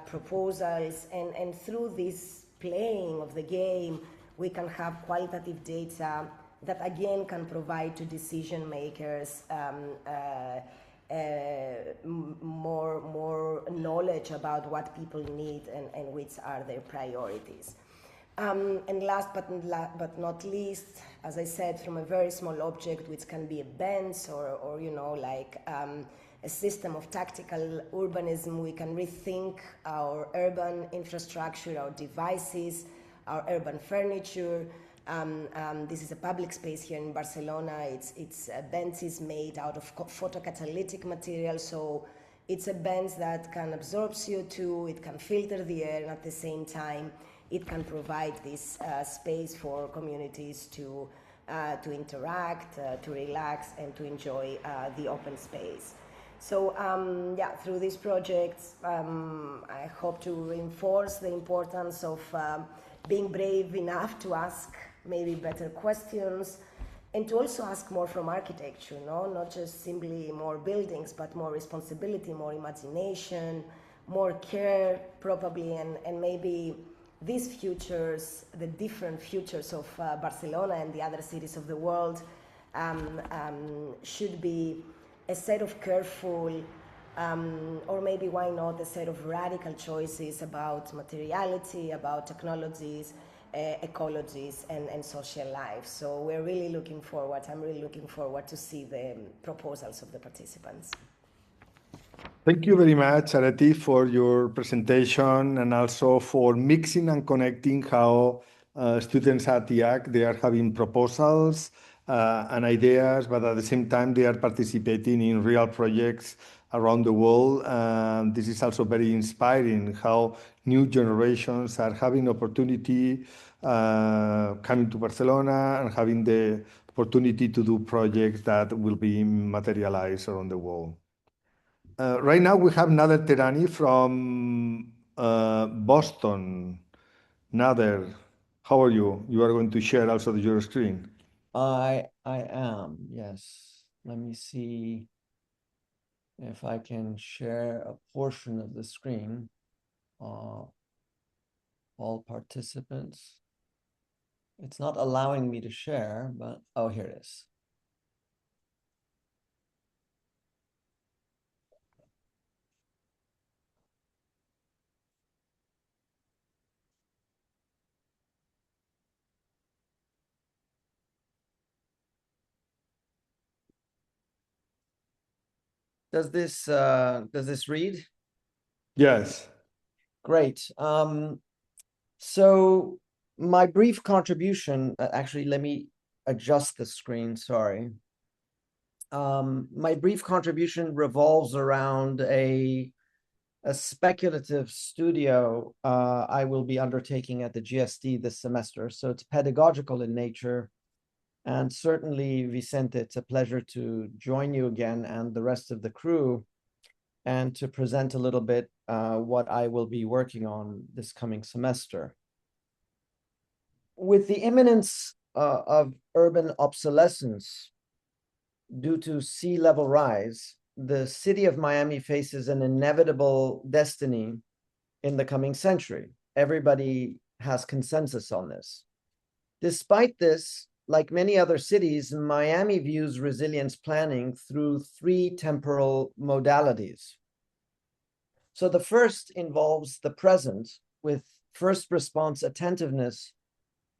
S6: proposals, and through this playing of the game, we can have qualitative data that again can provide to decision makers more knowledge about what people need and which are their priorities. And last but not least, as I said, from a very small object, which can be a bench or you know, like a system of tactical urbanism, we can rethink our urban infrastructure, our devices, our urban furniture. This is a public space here in Barcelona. It's benches made out of photocatalytic material, so it's a bench that can absorb CO2, it can filter the air, and at the same time, it can provide this space for communities to interact, to relax, and to enjoy the open space. So yeah, through these projects, I hope to reinforce the importance of being brave enough to ask maybe better questions, and to also ask more from architecture, no? Not just simply more buildings, but more responsibility, more imagination, more care, probably, and maybe these futures, the different futures of Barcelona and the other cities of the world, should be a set of careful, or maybe why not a set of radical choices about materiality, about technologies, ecologies, and social life. So we're really looking forward, I'm really looking forward to see the proposals of the participants.
S1: Thank you very much, Areti, for your presentation, and also for mixing and connecting how students at IAC, they are having proposals and ideas, but at the same time, they are participating in real projects around the world. This is also very inspiring how new generations are having opportunity coming to Barcelona and having the opportunity to do projects that will be materialized around the world. Right now, we have Nader Terani from Boston. Nader, how are you? You are going to share also your screen.
S7: I am, yes. Let me see if I can share a portion of the screen. All participants. It's not allowing me to share, but oh, here it is. Does this read?
S1: Yes.
S7: Great. So my brief contribution, actually, let me adjust the screen, sorry. My brief contribution revolves around a speculative studio I will be undertaking at the GSD this semester. So it's pedagogical in nature. And certainly, Vicente, it's a pleasure to join you again and the rest of the crew, and to present a little bit what I will be working on this coming semester. With the imminence of urban obsolescence due to sea level rise, the city of Miami faces an inevitable destiny in the coming century. Everybody has consensus on this. Despite this, like many other cities, Miami views resilience planning through three temporal modalities. So the first involves the present, with first response attentiveness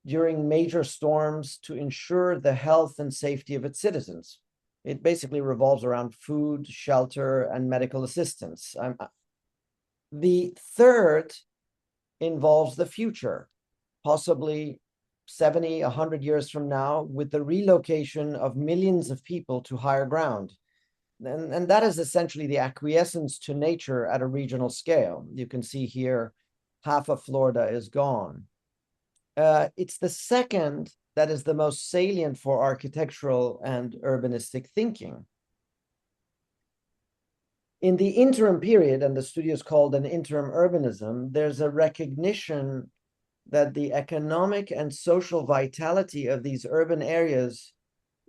S7: during major storms to ensure the health and safety of its citizens. It basically revolves around food, shelter, and medical assistance. The third involves the future, possibly 70, 100 years from now, with the relocation of millions of people to higher ground. And that is essentially the acquiescence to nature at a regional scale. You can see here, half of Florida is gone. It's the second that is the most salient for architectural and urbanistic thinking. In the interim period, and the studio is called an interim urbanism, there's a recognition that the economic and social vitality of these urban areas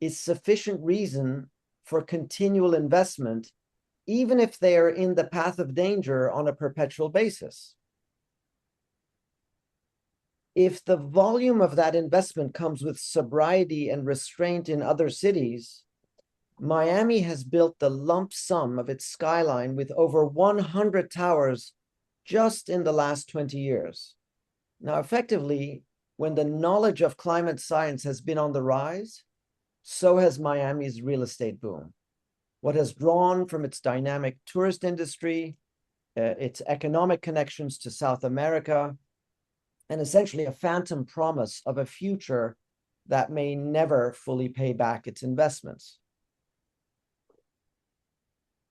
S7: is sufficient reason for continual investment, even if they are in the path of danger on a perpetual basis. If the volume of that investment comes with sobriety and restraint in other cities, Miami has built the lump sum of its skyline with over 100 towers just in the last 20 years. Now, effectively, when the knowledge of climate science has been on the rise, so has Miami's real estate boom. What has drawn from its dynamic tourist industry, its economic connections to South America, and essentially a phantom promise of a future that may never fully pay back its investments.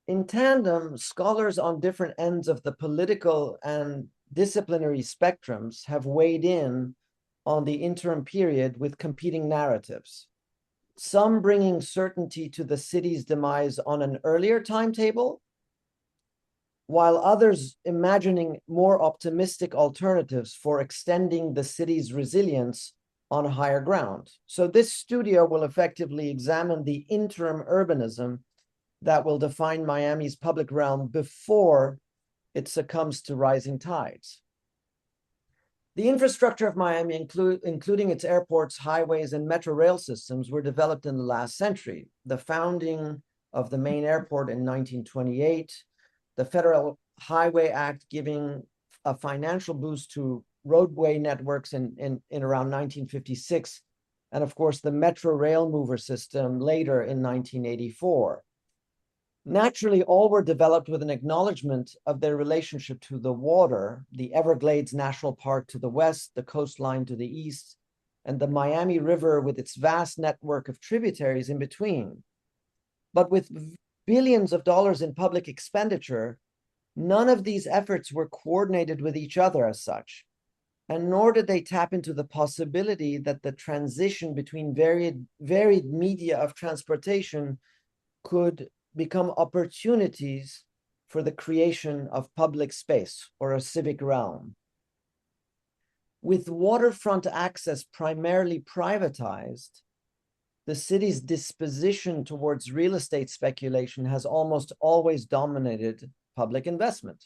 S7: In tandem, scholars on different ends of the political and disciplinary spectrums have weighed in on the interim period with competing narratives, some bringing certainty to the city's demise on an earlier timetable, while others imagining more optimistic alternatives for extending the city's resilience on higher ground. So this studio will effectively examine the interim urbanism that will define Miami's public realm before it succumbs to rising tides. The infrastructure of Miami, including its airports, highways, and metro rail systems, were developed in the last century. The founding of the main airport in 1928, the Federal Highway Act giving a financial boost to roadway networks in around 1956, and of course the metro rail mover system later in 1984. Naturally, all were developed with an acknowledgement of their relationship to the water, the Everglades National Park to the west, the coastline to the east, and the Miami River with its vast network of tributaries in between. But with billions of dollars in public expenditure, none of these efforts were coordinated with each other as such, and nor did they tap into the possibility that the transition between varied media of transportation could become opportunities for the creation of public space or a civic realm. With waterfront access primarily privatized, the city's disposition towards real estate speculation has almost always dominated public investment.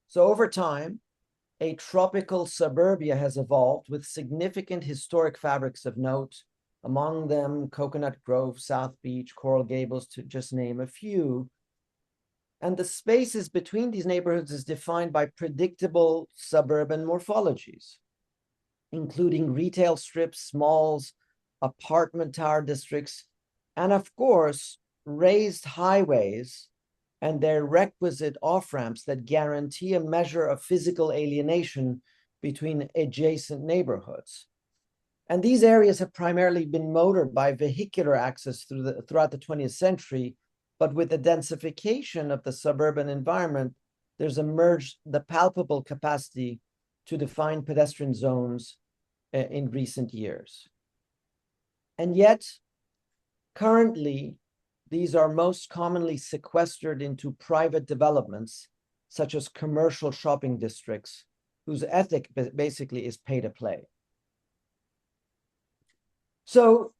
S7: So over time, a tropical suburbia has evolved with significant historic fabrics of note, among them Coconut Grove, South Beach, Coral Gables, to just name a few. And the spaces between these neighborhoods is defined by predictable suburban morphologies, including retail strips, malls, apartment tower districts, and of course, raised highways and their requisite off-ramps that guarantee a measure of physical alienation between adjacent neighborhoods. And these areas have primarily been motored by vehicular access throughout the 20th century, but with the densification of the suburban environment, there's emerged the palpable capacity to define pedestrian zones in recent years. And yet, currently, these are most commonly sequestered into private developments, such as commercial shopping districts, whose ethic basically is pay to play. So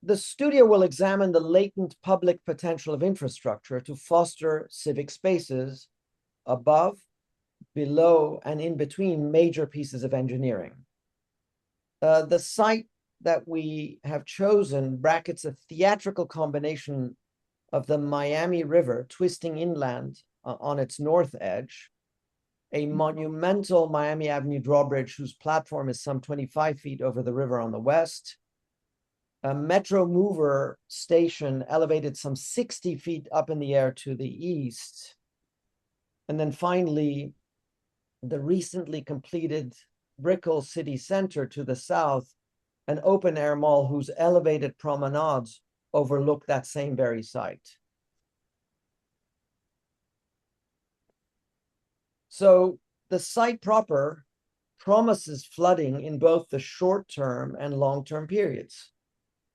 S7: the studio will examine the latent public potential of infrastructure to foster civic spaces above, below, and in between major pieces of engineering. The site that we have chosen brackets a theatrical combination of the Miami River twisting inland on its north edge, a monumental Miami Avenue drawbridge whose platform is some 25 feet over the river on the west, a Metro Mover station elevated some 60 feet up in the air to the east, and then finally, the recently completed Brickell City Center to the south, an open-air mall whose elevated promenades overlook that same very site. So the site proper promises flooding in both the short-term and long-term periods.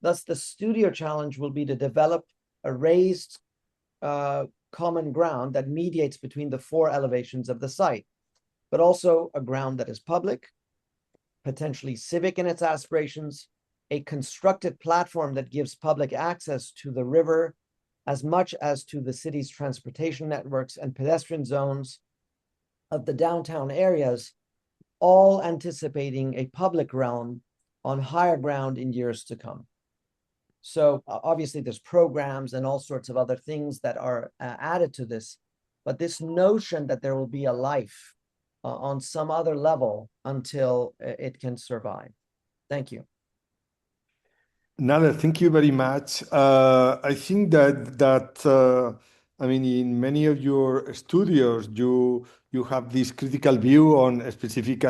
S7: Thus, the studio challenge will be to develop a raised common ground that mediates between the four elevations of the site, but also a ground that is public, potentially civic in its aspirations, a constructed platform that gives public access to the river as much as to the city's transportation networks and pedestrian zones of the downtown areas, all anticipating a public realm on higher ground in years to come. So obviously there's programs and all sorts of other things that are added to this, but this notion that there will be a life on some other level until it can survive. Thank you.
S1: Nada, thank you very much. I think I mean, in many of your studios, you have this critical view on specific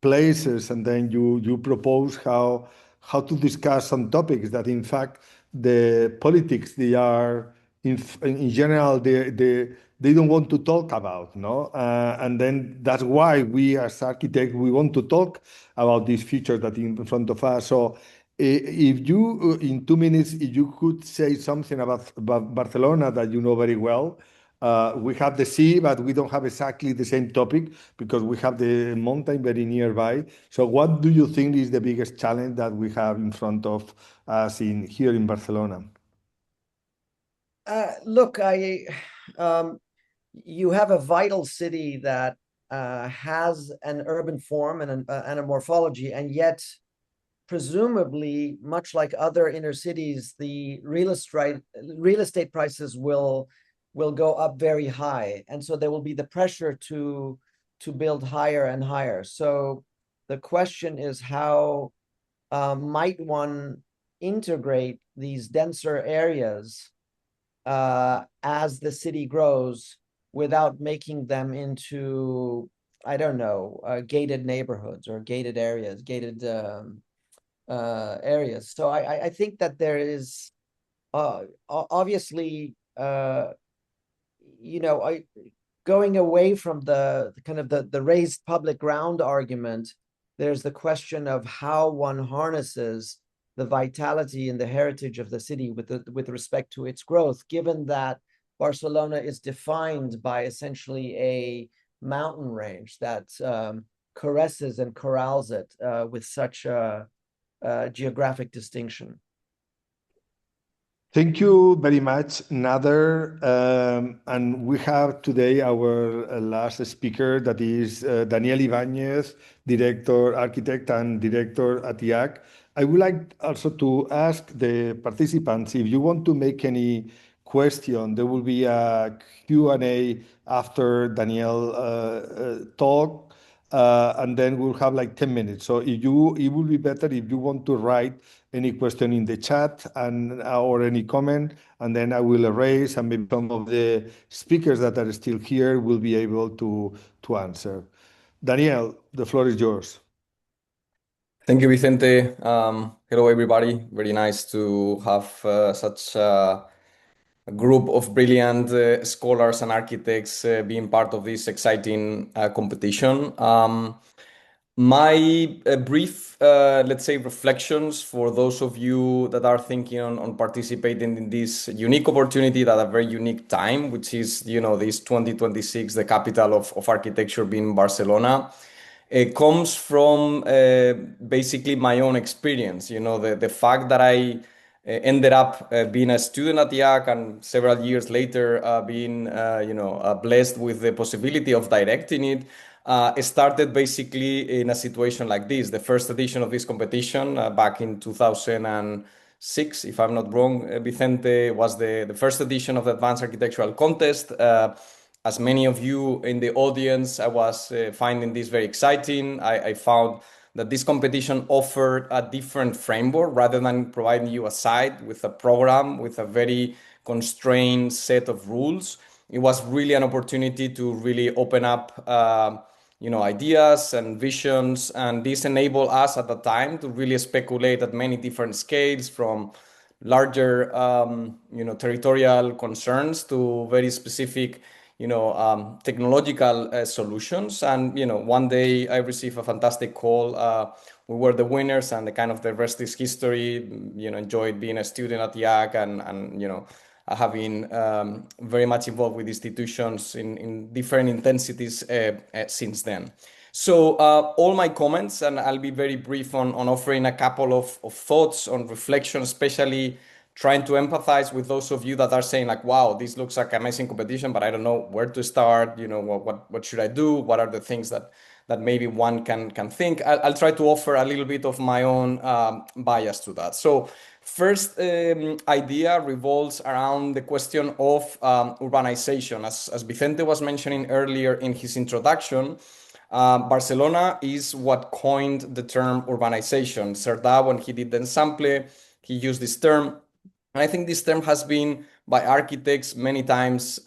S1: places, and then you propose how to discuss some topics that, in fact, the politics they are in general they don't want to talk about, no, and then that's why we as architects we want to talk about this future that in front of us. So if you, in 2 minutes, if you could say something about Barcelona that you know very well. We have the sea, but we don't have exactly the same topic because we have the mountain very nearby. So, what do you think is the biggest challenge that we have in front of us here in Barcelona?
S7: Look, you have a vital city that has an urban form and a morphology, and yet presumably, much like other inner cities, the real estate prices will go up very high, and so there will be the pressure to build higher and higher. So the question is, how might one integrate these denser areas as the city grows without making them into, I don't know, gated neighborhoods or gated areas, gated areas. So I think that there is obviously going away from the kind of the raised public ground argument. There's the question of how one harnesses the vitality and the heritage of the city with respect to its growth, given that Barcelona is defined by essentially a mountain range that caresses and corrals it with such a geographic distinction.
S1: Thank you very much, Nader. And we have today our last speaker, that is Daniel Ibáñez, director, architect, and director at IAC. I would like also to ask the participants if you want to make any question. There will be a Q&A after Daniel talk, and then we'll have like 10 minutes. So it would be better if you want to write any question in the chat or any comment, and then I will erase, and maybe some of the speakers that are still here will be able to answer. Daniel, the floor is yours.
S8: Thank you, Vicente. Hello, everybody. Very nice to have such a group of brilliant scholars and architects being part of this exciting competition. My brief, let's say, reflections for those of you that are thinking on participating in this unique opportunity at a very unique time, which is, this 2026, the capital of architecture being Barcelona. It comes from basically my own experience. The fact that I ended up being a student at IAC and several years later being, blessed with the possibility of directing it. It started basically in a situation like this. The first edition of this competition back in 2006, if I'm not wrong, Vicente, was the first edition of the Advanced Architectural Contest. as many of you in the audience, I was finding this very exciting. I found that this competition offered a different framework rather than providing you a site with a program with a very constrained set of rules. It was really an opportunity to really open up ideas and visions, and this enabled us at the time to really speculate at many different scales, from larger territorial concerns to very specific technological solutions. And one day I received a fantastic call. We were the winners, and the rest is history. Enjoyed being a student at IAC, and I have been very much involved with institutions in different intensities since then. So all my comments, and I'll be very brief on offering a couple of thoughts on reflection, especially trying to empathize with those of you that are saying like, wow, this looks like amazing competition, but I don't know where to start. What should I do? What are the things that maybe one can think? I'll try to offer a little bit of my own bias to that. So first idea revolves around the question of urbanization. As Vicente was mentioning earlier in his introduction, Barcelona is what coined the term urbanization. Cerdà, when he did the ensample, he used this term. And I think this term has been by architects many times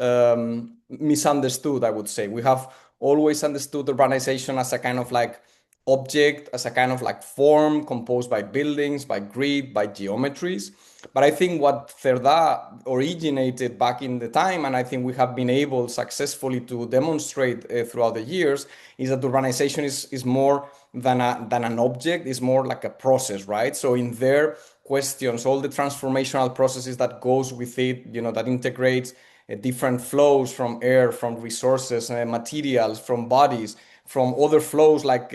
S8: misunderstood, I would say. We have always understood urbanization as a kind of like object, as a kind of like form composed by buildings, by grid, by geometries. But I think what Cerdà originated back in the time, and I think we have been able successfully to demonstrate throughout the years, is that urbanization is more than an object, is more like a process, right? So in their questions, all the transformational processes that goes with it, that integrates different flows from air, from resources, materials, from bodies, from other flows like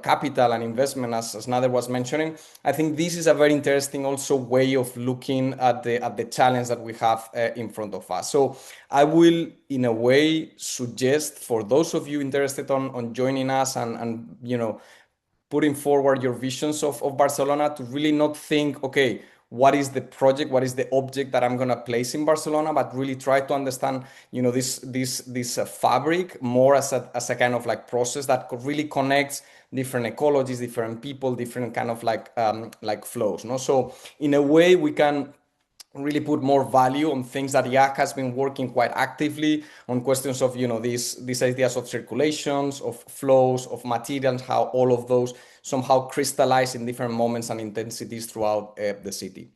S8: capital and investment, as Nader was mentioning. I think this is a very interesting also way of looking at the challenge that we have in front of us. So I will, in a way, suggest for those of you interested on joining us and putting forward your visions of Barcelona, to really not think, okay, what is the project, what is the object that I'm going to place in Barcelona, but really try to understand, this fabric more as a kind of like process that really connects different ecologies, different people, different kind of like flows. No, so in a way we can really put more value on things that IAC has been working quite actively on, questions of these ideas of circulations, of flows, of materials, how all of those somehow crystallize in different moments and intensities throughout the city.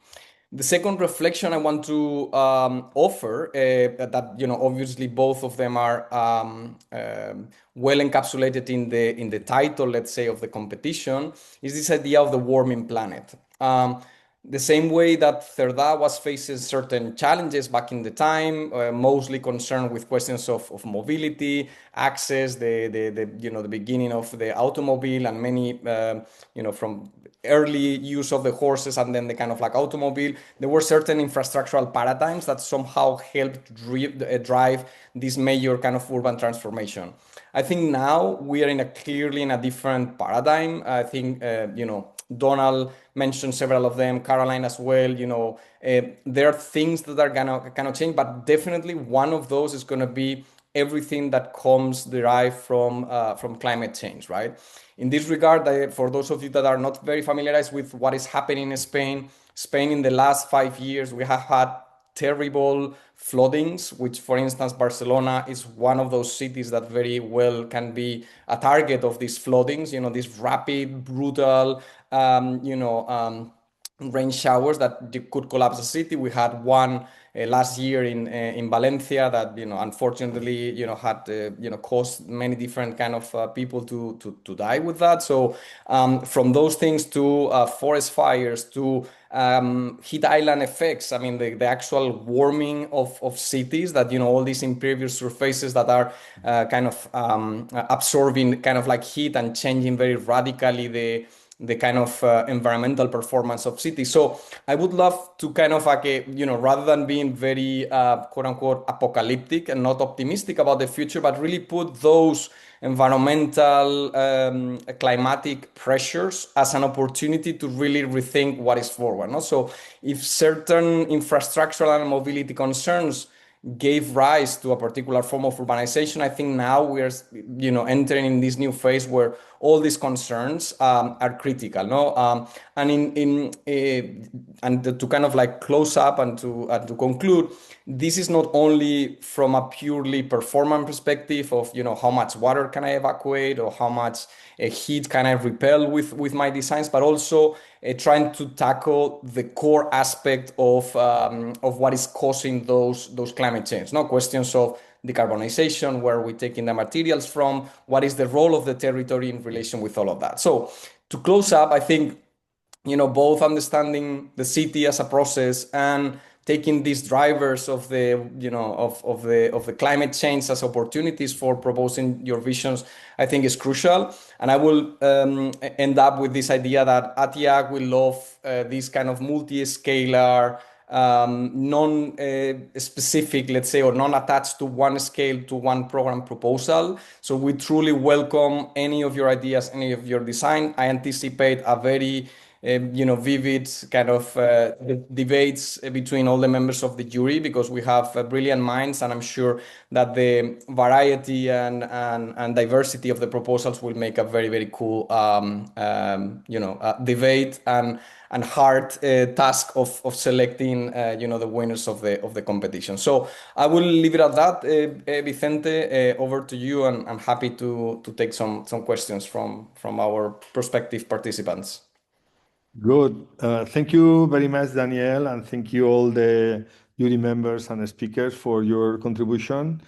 S8: The second reflection I want to offer, that obviously both of them are well encapsulated in the title, let's say, of the competition, is this idea of the warming planet. The same way that Cerdà was facing certain challenges back in the time, mostly concerned with questions of mobility, access, the beginning of the automobile, and many from early use of the horses and then the kind of like automobile. There were certain infrastructural paradigms that somehow helped drive this major kind of urban transformation. I think now we are clearly in a different paradigm. I think Donald mentioned several of them, Caroline as well. There are things that are gonna change, but definitely one of those is gonna be everything that comes derived from climate change, right? In this regard, for those of you that are not very familiarized with what is happening in Spain in the last 5 years, we have had terrible floodings, which, for instance, Barcelona is one of those cities that very well can be a target of these floodings, these rapid, brutal, rain showers that could collapse the city. We had one last year in Valencia that unfortunately had caused many different kind of people to die with that. So from those things to forest fires to heat island effects. I mean, the actual warming of cities, that all these impervious surfaces that are kind of absorbing kind of like heat and changing very radically the kind of environmental performance of cities. So I would love to kind of like, rather than being very quote unquote apocalyptic and not optimistic about the future, but really put those environmental climatic pressures as an opportunity to really rethink what is forward. No? So if certain infrastructural and mobility concerns gave rise to a particular form of urbanization. I think now we are, entering in this new phase where all these concerns are critical, no? And to kind of like close up and to conclude, this is not only from a purely performance perspective of how much water can I evacuate or how much heat can I repel with my designs, but also trying to tackle the core aspect of what is causing those climate change. No questions of decarbonization, where we're taking the materials from, what is the role of the territory in relation with all of that. So to close up, I think both understanding the city as a process and taking these drivers of the of the climate change as opportunities for proposing your visions, I think is crucial. And I will end up with this idea that ATIAC will love this kind of multi-scalar, non-specific, let's say, or non-attached to one scale, to one program proposal. So we truly welcome any of your ideas, any of your design. I anticipate a very vivid kind of debates between all the members of the jury, because we have brilliant minds, and I'm sure that the variety and diversity of the proposals will make a very, very cool debate and hard task of selecting the winners of the competition. So I will leave it at that. Vicente, over to you, and I'm happy to take some questions from our prospective participants.
S1: Good. Thank you very much, Daniel, and thank you all the jury members and speakers for your contribution.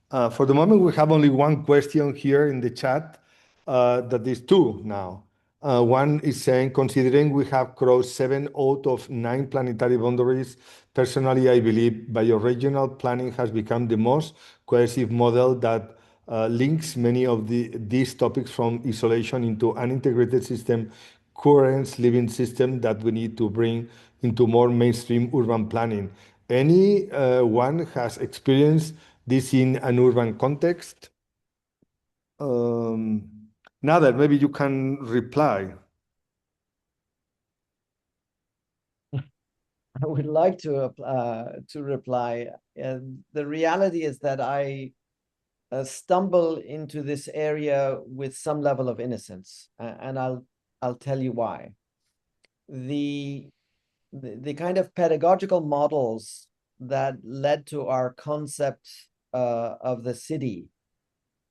S1: For the moment, we have only one question here in the chat, that is two now. One is saying, considering we have crossed 7 out of 9 planetary boundaries, personally, I believe bioregional planning has become the most cohesive model that links many of these topics from isolation into an integrated system, current living system that we need to bring into more mainstream urban planning. Any one has experienced this in an urban context? Nader, maybe you can reply.
S7: I would like to reply. The reality is that I stumble into this area with some level of innocence, and I'll tell you why. The kind of pedagogical models that led to our concept of the city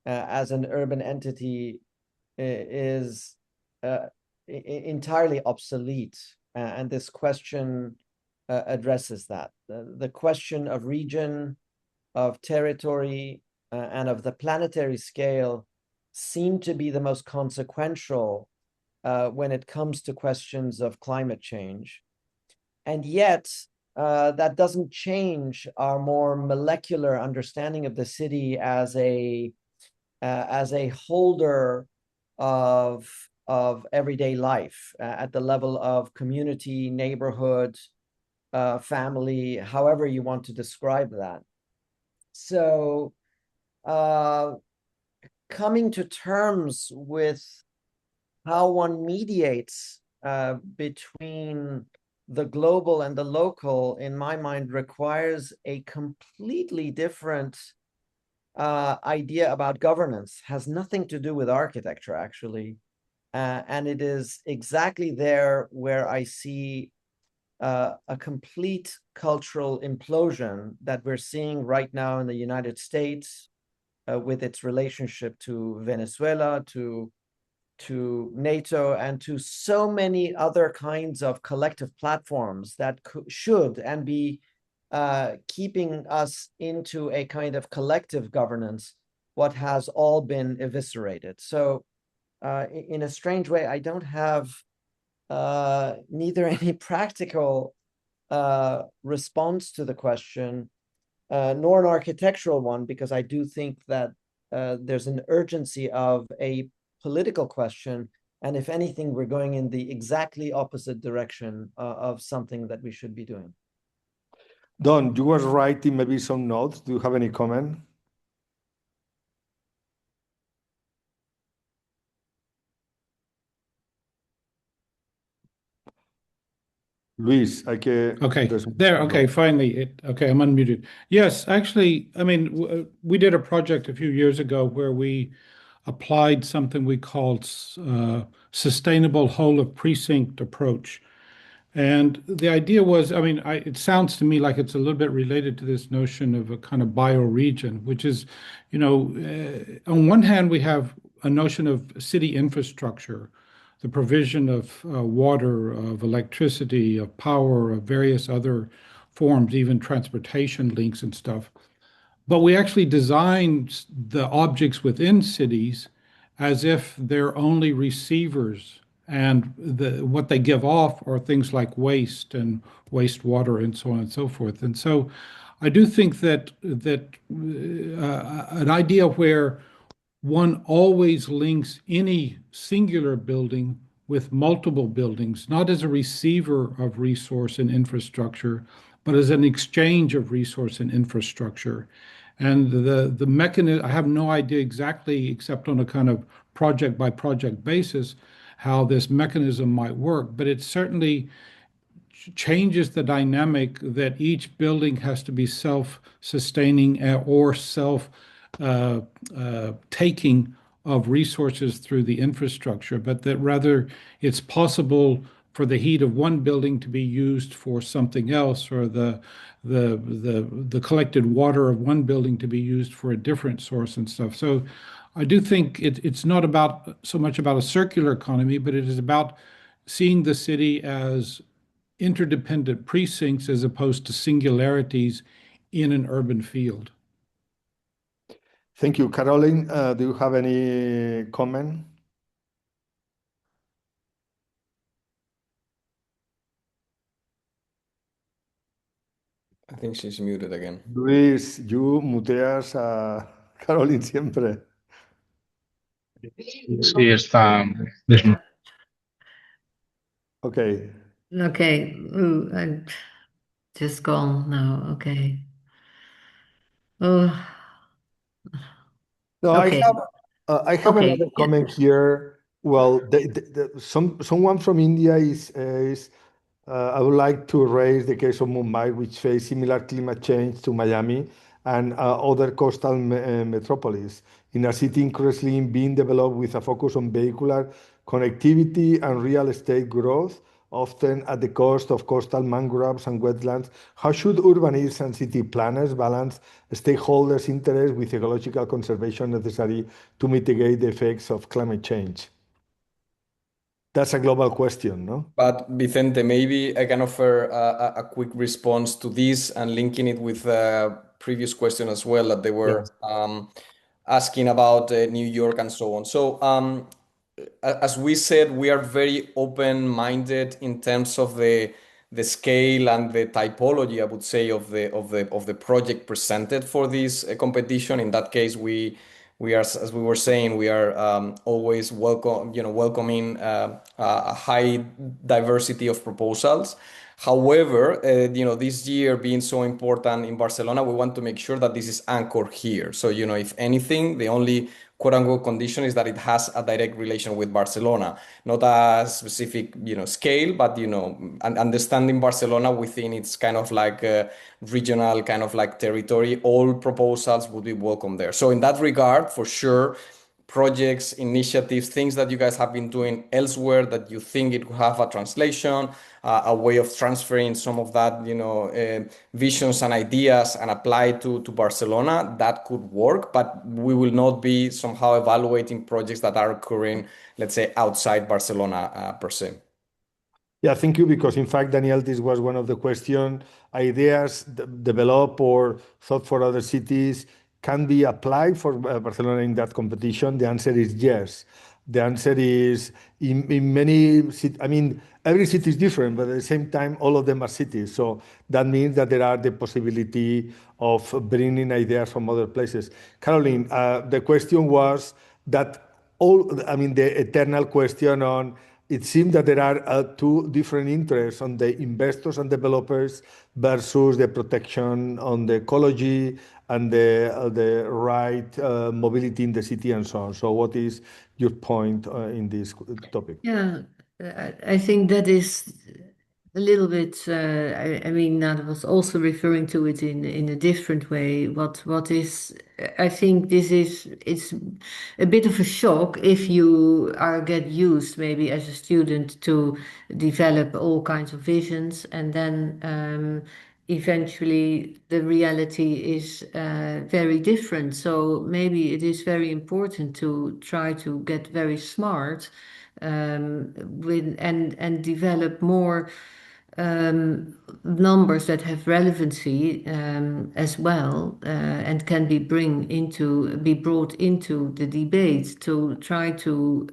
S7: as an urban entity is entirely obsolete, and this question addresses that. The question of region, of territory, and of the planetary scale seem to be the most consequential when it comes to questions of climate change. And yet, that doesn't change our more molecular understanding of the city as a holder of everyday life at the level of community, neighborhood, family, however you want to describe that. So coming to terms with how one mediates between the global and the local, in my mind, requires a completely different idea about governance. Has nothing to do with architecture, actually. And it is exactly there where I see a complete cultural implosion that we're seeing right now in the United States with its relationship to Venezuela, to NATO, and to so many other kinds of collective platforms that should and be keeping us into a kind of collective governance, what has all been eviscerated. So in a strange way, I don't have neither any practical response to the question, nor an architectural one, because I do think that there's an urgency of a political question. And if anything, we're going in the exactly opposite direction of something that we should be doing.
S1: Don, you were writing maybe some notes. Do you have any comment? Luis, hay que
S3: Okay, there. Okay,
S1: desmutearlo.
S3: finally, okay, I'm unmuted. Yes, actually, I mean, we did a project a few years ago where we applied something we called sustainable whole of precinct approach. And the idea was, I mean, it sounds to me like it's a little bit related to this notion of a kind of bioregion, which is, on one hand, we have a notion of city infrastructure, the provision of water, of electricity, of power, of various other forms, even transportation links and stuff. But we actually design the objects within cities as if they're only receivers, and what they give off are things like waste and wastewater and so on and so forth. And so I do think that an idea where one always links any singular building with multiple buildings, not as a receiver of resource and infrastructure, but as an exchange of resource and infrastructure. And the mechanism, I have no idea exactly, except on a kind of project by project basis, how this mechanism might work, but it certainly changes the dynamic that each building has to be self-sustaining or self-taking of resources through the infrastructure, but that rather it's possible for the heat of one building to be used for something else, or the collected water of one building to be used for a different source and stuff. So I do think it's not about so much about a circular economy, but it is about seeing the city as interdependent precincts as opposed to singularities in an urban field.
S1: Thank you. Caroline, do you have any comment?
S8: I think she's muted again.
S1: Luis, you muteas a Caroline siempre.
S4: Sí, está
S1: Okay.
S5: Okay. Ooh, I'm just gone now. Okay. Oh,
S1: No,
S5: okay.
S1: I have
S5: Okay.
S1: another comment here. Well, someone from India is I would like to raise the case of Mumbai, which face similar climate change to Miami and other coastal metropolises, in a city increasingly being developed with a focus on vehicular connectivity and real estate growth, often at the cost of coastal mangroves and wetlands. How should urbanists and city planners balance stakeholders' interests with ecological conservation necessary to mitigate the effects of climate change? That's a global question, no?
S8: But Vicente, maybe I can offer a quick response to this and linking it with a previous question as well that they were
S1: Yes.
S8: asking about New York and so on. So as we said, we are very open-minded in terms of the scale and the typology, I would say, of the project presented for this competition. In that case, we are, as we were saying, we are always welcoming a high diversity of proposals. However, this year being so important in Barcelona, we want to make sure that this is anchored here. So, if anything, the only quote unquote condition is that it has a direct relation with Barcelona, not a specific, scale, but, understanding Barcelona within its kind of like regional kind of like territory, all proposals would be welcome there. So in that regard, for sure, projects, initiatives, things that you guys have been doing elsewhere that you think it could have a translation, a way of transferring some of that, visions and ideas and apply to Barcelona, that could work. But we will not be somehow evaluating projects that are occurring, let's say, outside Barcelona per se.
S1: Yeah, thank you. Because in fact, Daniel, this was one of the question. Ideas developed or thought for other cities can be applied for Barcelona in that competition. The answer is yes. The answer is in many cities. I mean, every city is different, but at the same time, all of them are cities. So that means that there are the possibility of bringing ideas from other places. Caroline, the question was that I mean, the eternal question on it seems that there are two different interests on the investors and developers versus the protection on the ecology and the right mobility in the city and so on. So, what is your point in this topic?
S5: Yeah, I think that is A little bit. I mean, I was also referring to it in a different way. What is? I think this is. It's a bit of a shock if you are get used maybe as a student to develop all kinds of visions, and then eventually the reality is very different. So maybe it is very important to try to get very smart with and develop more numbers that have relevancy as well and can be brought into the debate to try to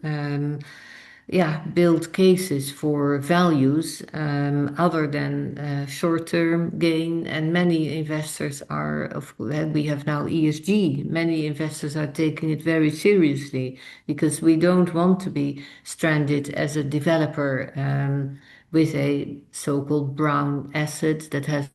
S5: yeah, build cases for values other than short-term gain. And many investors are, we have now ESG. Many investors are taking it very seriously because we don't want to be stranded as a developer with a so-called brown asset that has.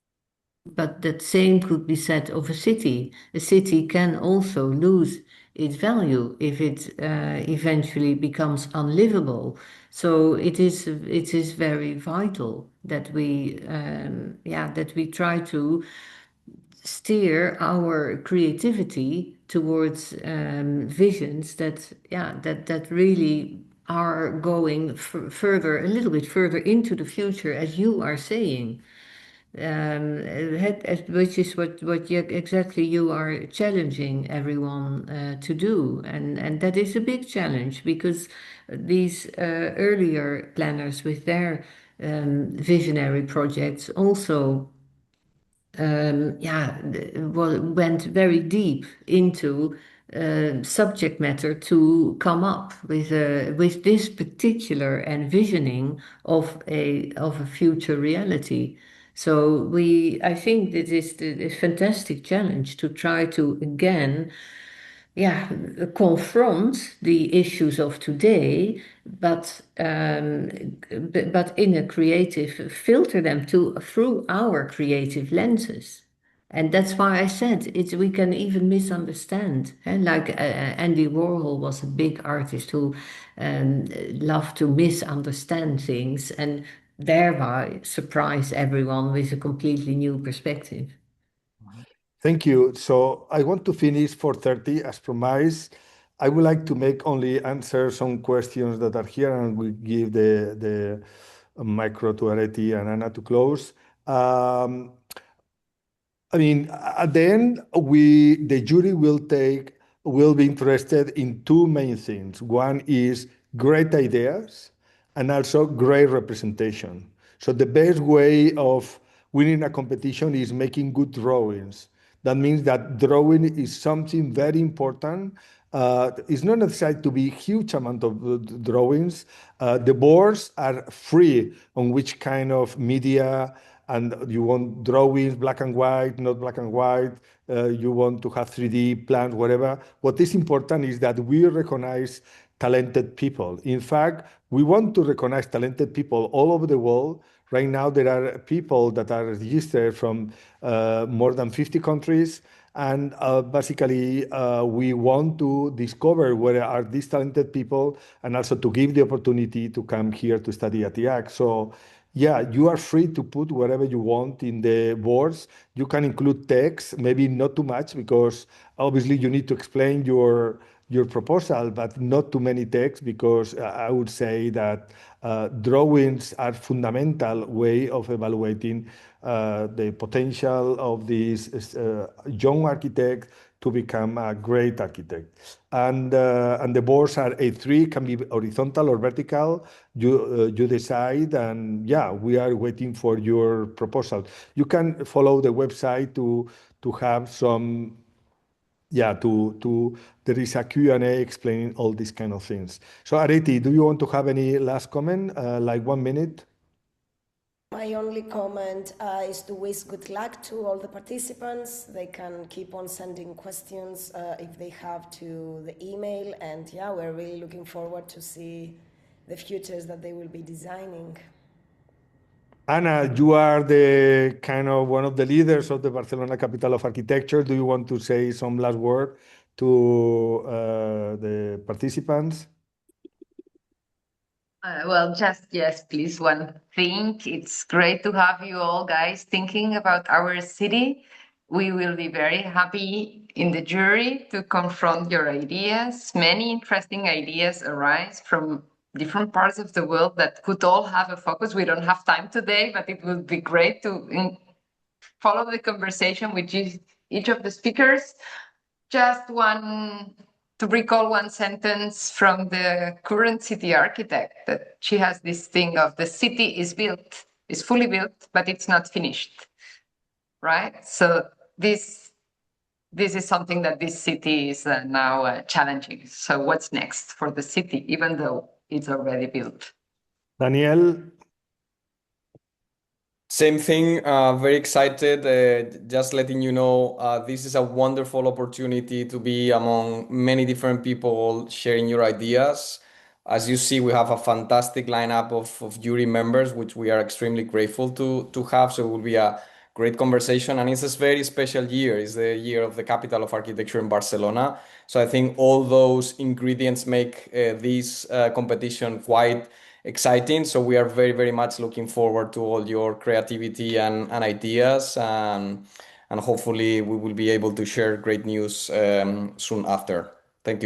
S5: But that same could be said of a city. A city can also lose its value if it eventually becomes unlivable. So it is very vital that we try to steer our creativity towards visions that really are going further, a little bit further into the future, as you are saying, which is what exactly you are challenging everyone to do, and that is a big challenge because these earlier planners with their visionary projects also went very deep into subject matter to come up with this particular envisioning of a future reality. So I think that is a fantastic challenge to try to again, yeah, confront the issues of today, but in a creative, filter them through our creative lenses. And that's why I said we can even misunderstand. And like Andy Warhol was a big artist who loved to misunderstand things and thereby surprise everyone with a completely new perspective.
S1: Thank you. So I want to finish 4:30 as promised. I would like to make only answer some questions that are here, and we give the micro to Areti and Anna to close. I mean, at the end, the jury will be interested in two main things. One is great ideas and also great representation. So the best way of winning a competition is making good drawings. That means that drawing is something very important. It's not necessary to be huge amount of drawings. The boards are free on which kind of media, and you want drawings, black and white, not black and white, you want to have 3D plans, whatever. What is important is that we recognize talented people. In fact, we want to recognize talented people all over the world. Right now, there are people that are registered from more than 50 countries. And basically, we want to discover where are these talented people and also to give the opportunity to come here to study at IAC. So yeah, you are free to put whatever you want in the boards. You can include text, maybe not too much because obviously you need to explain your proposal, but not too many text because I would say that drawings are fundamental way of evaluating the potential of this young architect to become a great architect. And the boards are A3, can be horizontal or vertical. You decide, and yeah, we are waiting for your proposal. You can follow the website to have some, yeah, there is a Q&A explaining all these kind of things. So Areti, do you want to have any last comment, like 1 minute?
S6: My only comment is to wish good luck to all the participants. They can keep on sending questions if they have to the email. And yeah, we're really looking forward to see the futures that they will be designing.
S1: Anna, you are the kind of one of the leaders of the Barcelona Capital of Architecture. Do you want to say some last word to the participants?
S2: Well, just yes, please. One thing. It's great to have you all guys thinking about our city. We will be very happy in the jury to confront your ideas. Many interesting ideas arise from different parts of the world that could all have a focus. We don't have time today, but it would be great to follow the conversation with each of the speakers. Just one to recall one sentence from the current city architect, that she has this thing of the city is built, is fully built, but it's not finished, right? So this is something that this city is now challenging. So what's next for the city, even though it's already built?
S1: Daniel,
S8: Same thing, very excited. Just letting you know, this is a wonderful opportunity to be among many different people sharing your ideas. As you see, we have a fantastic lineup of jury members, which we are extremely grateful to have. So it will be a great conversation. And it's a very special year. It's the year of the capital of architecture in Barcelona. So I think all those ingredients make this competition quite exciting. So we are very, very much looking forward to all your creativity and ideas. And hopefully we will be able to share great news soon after.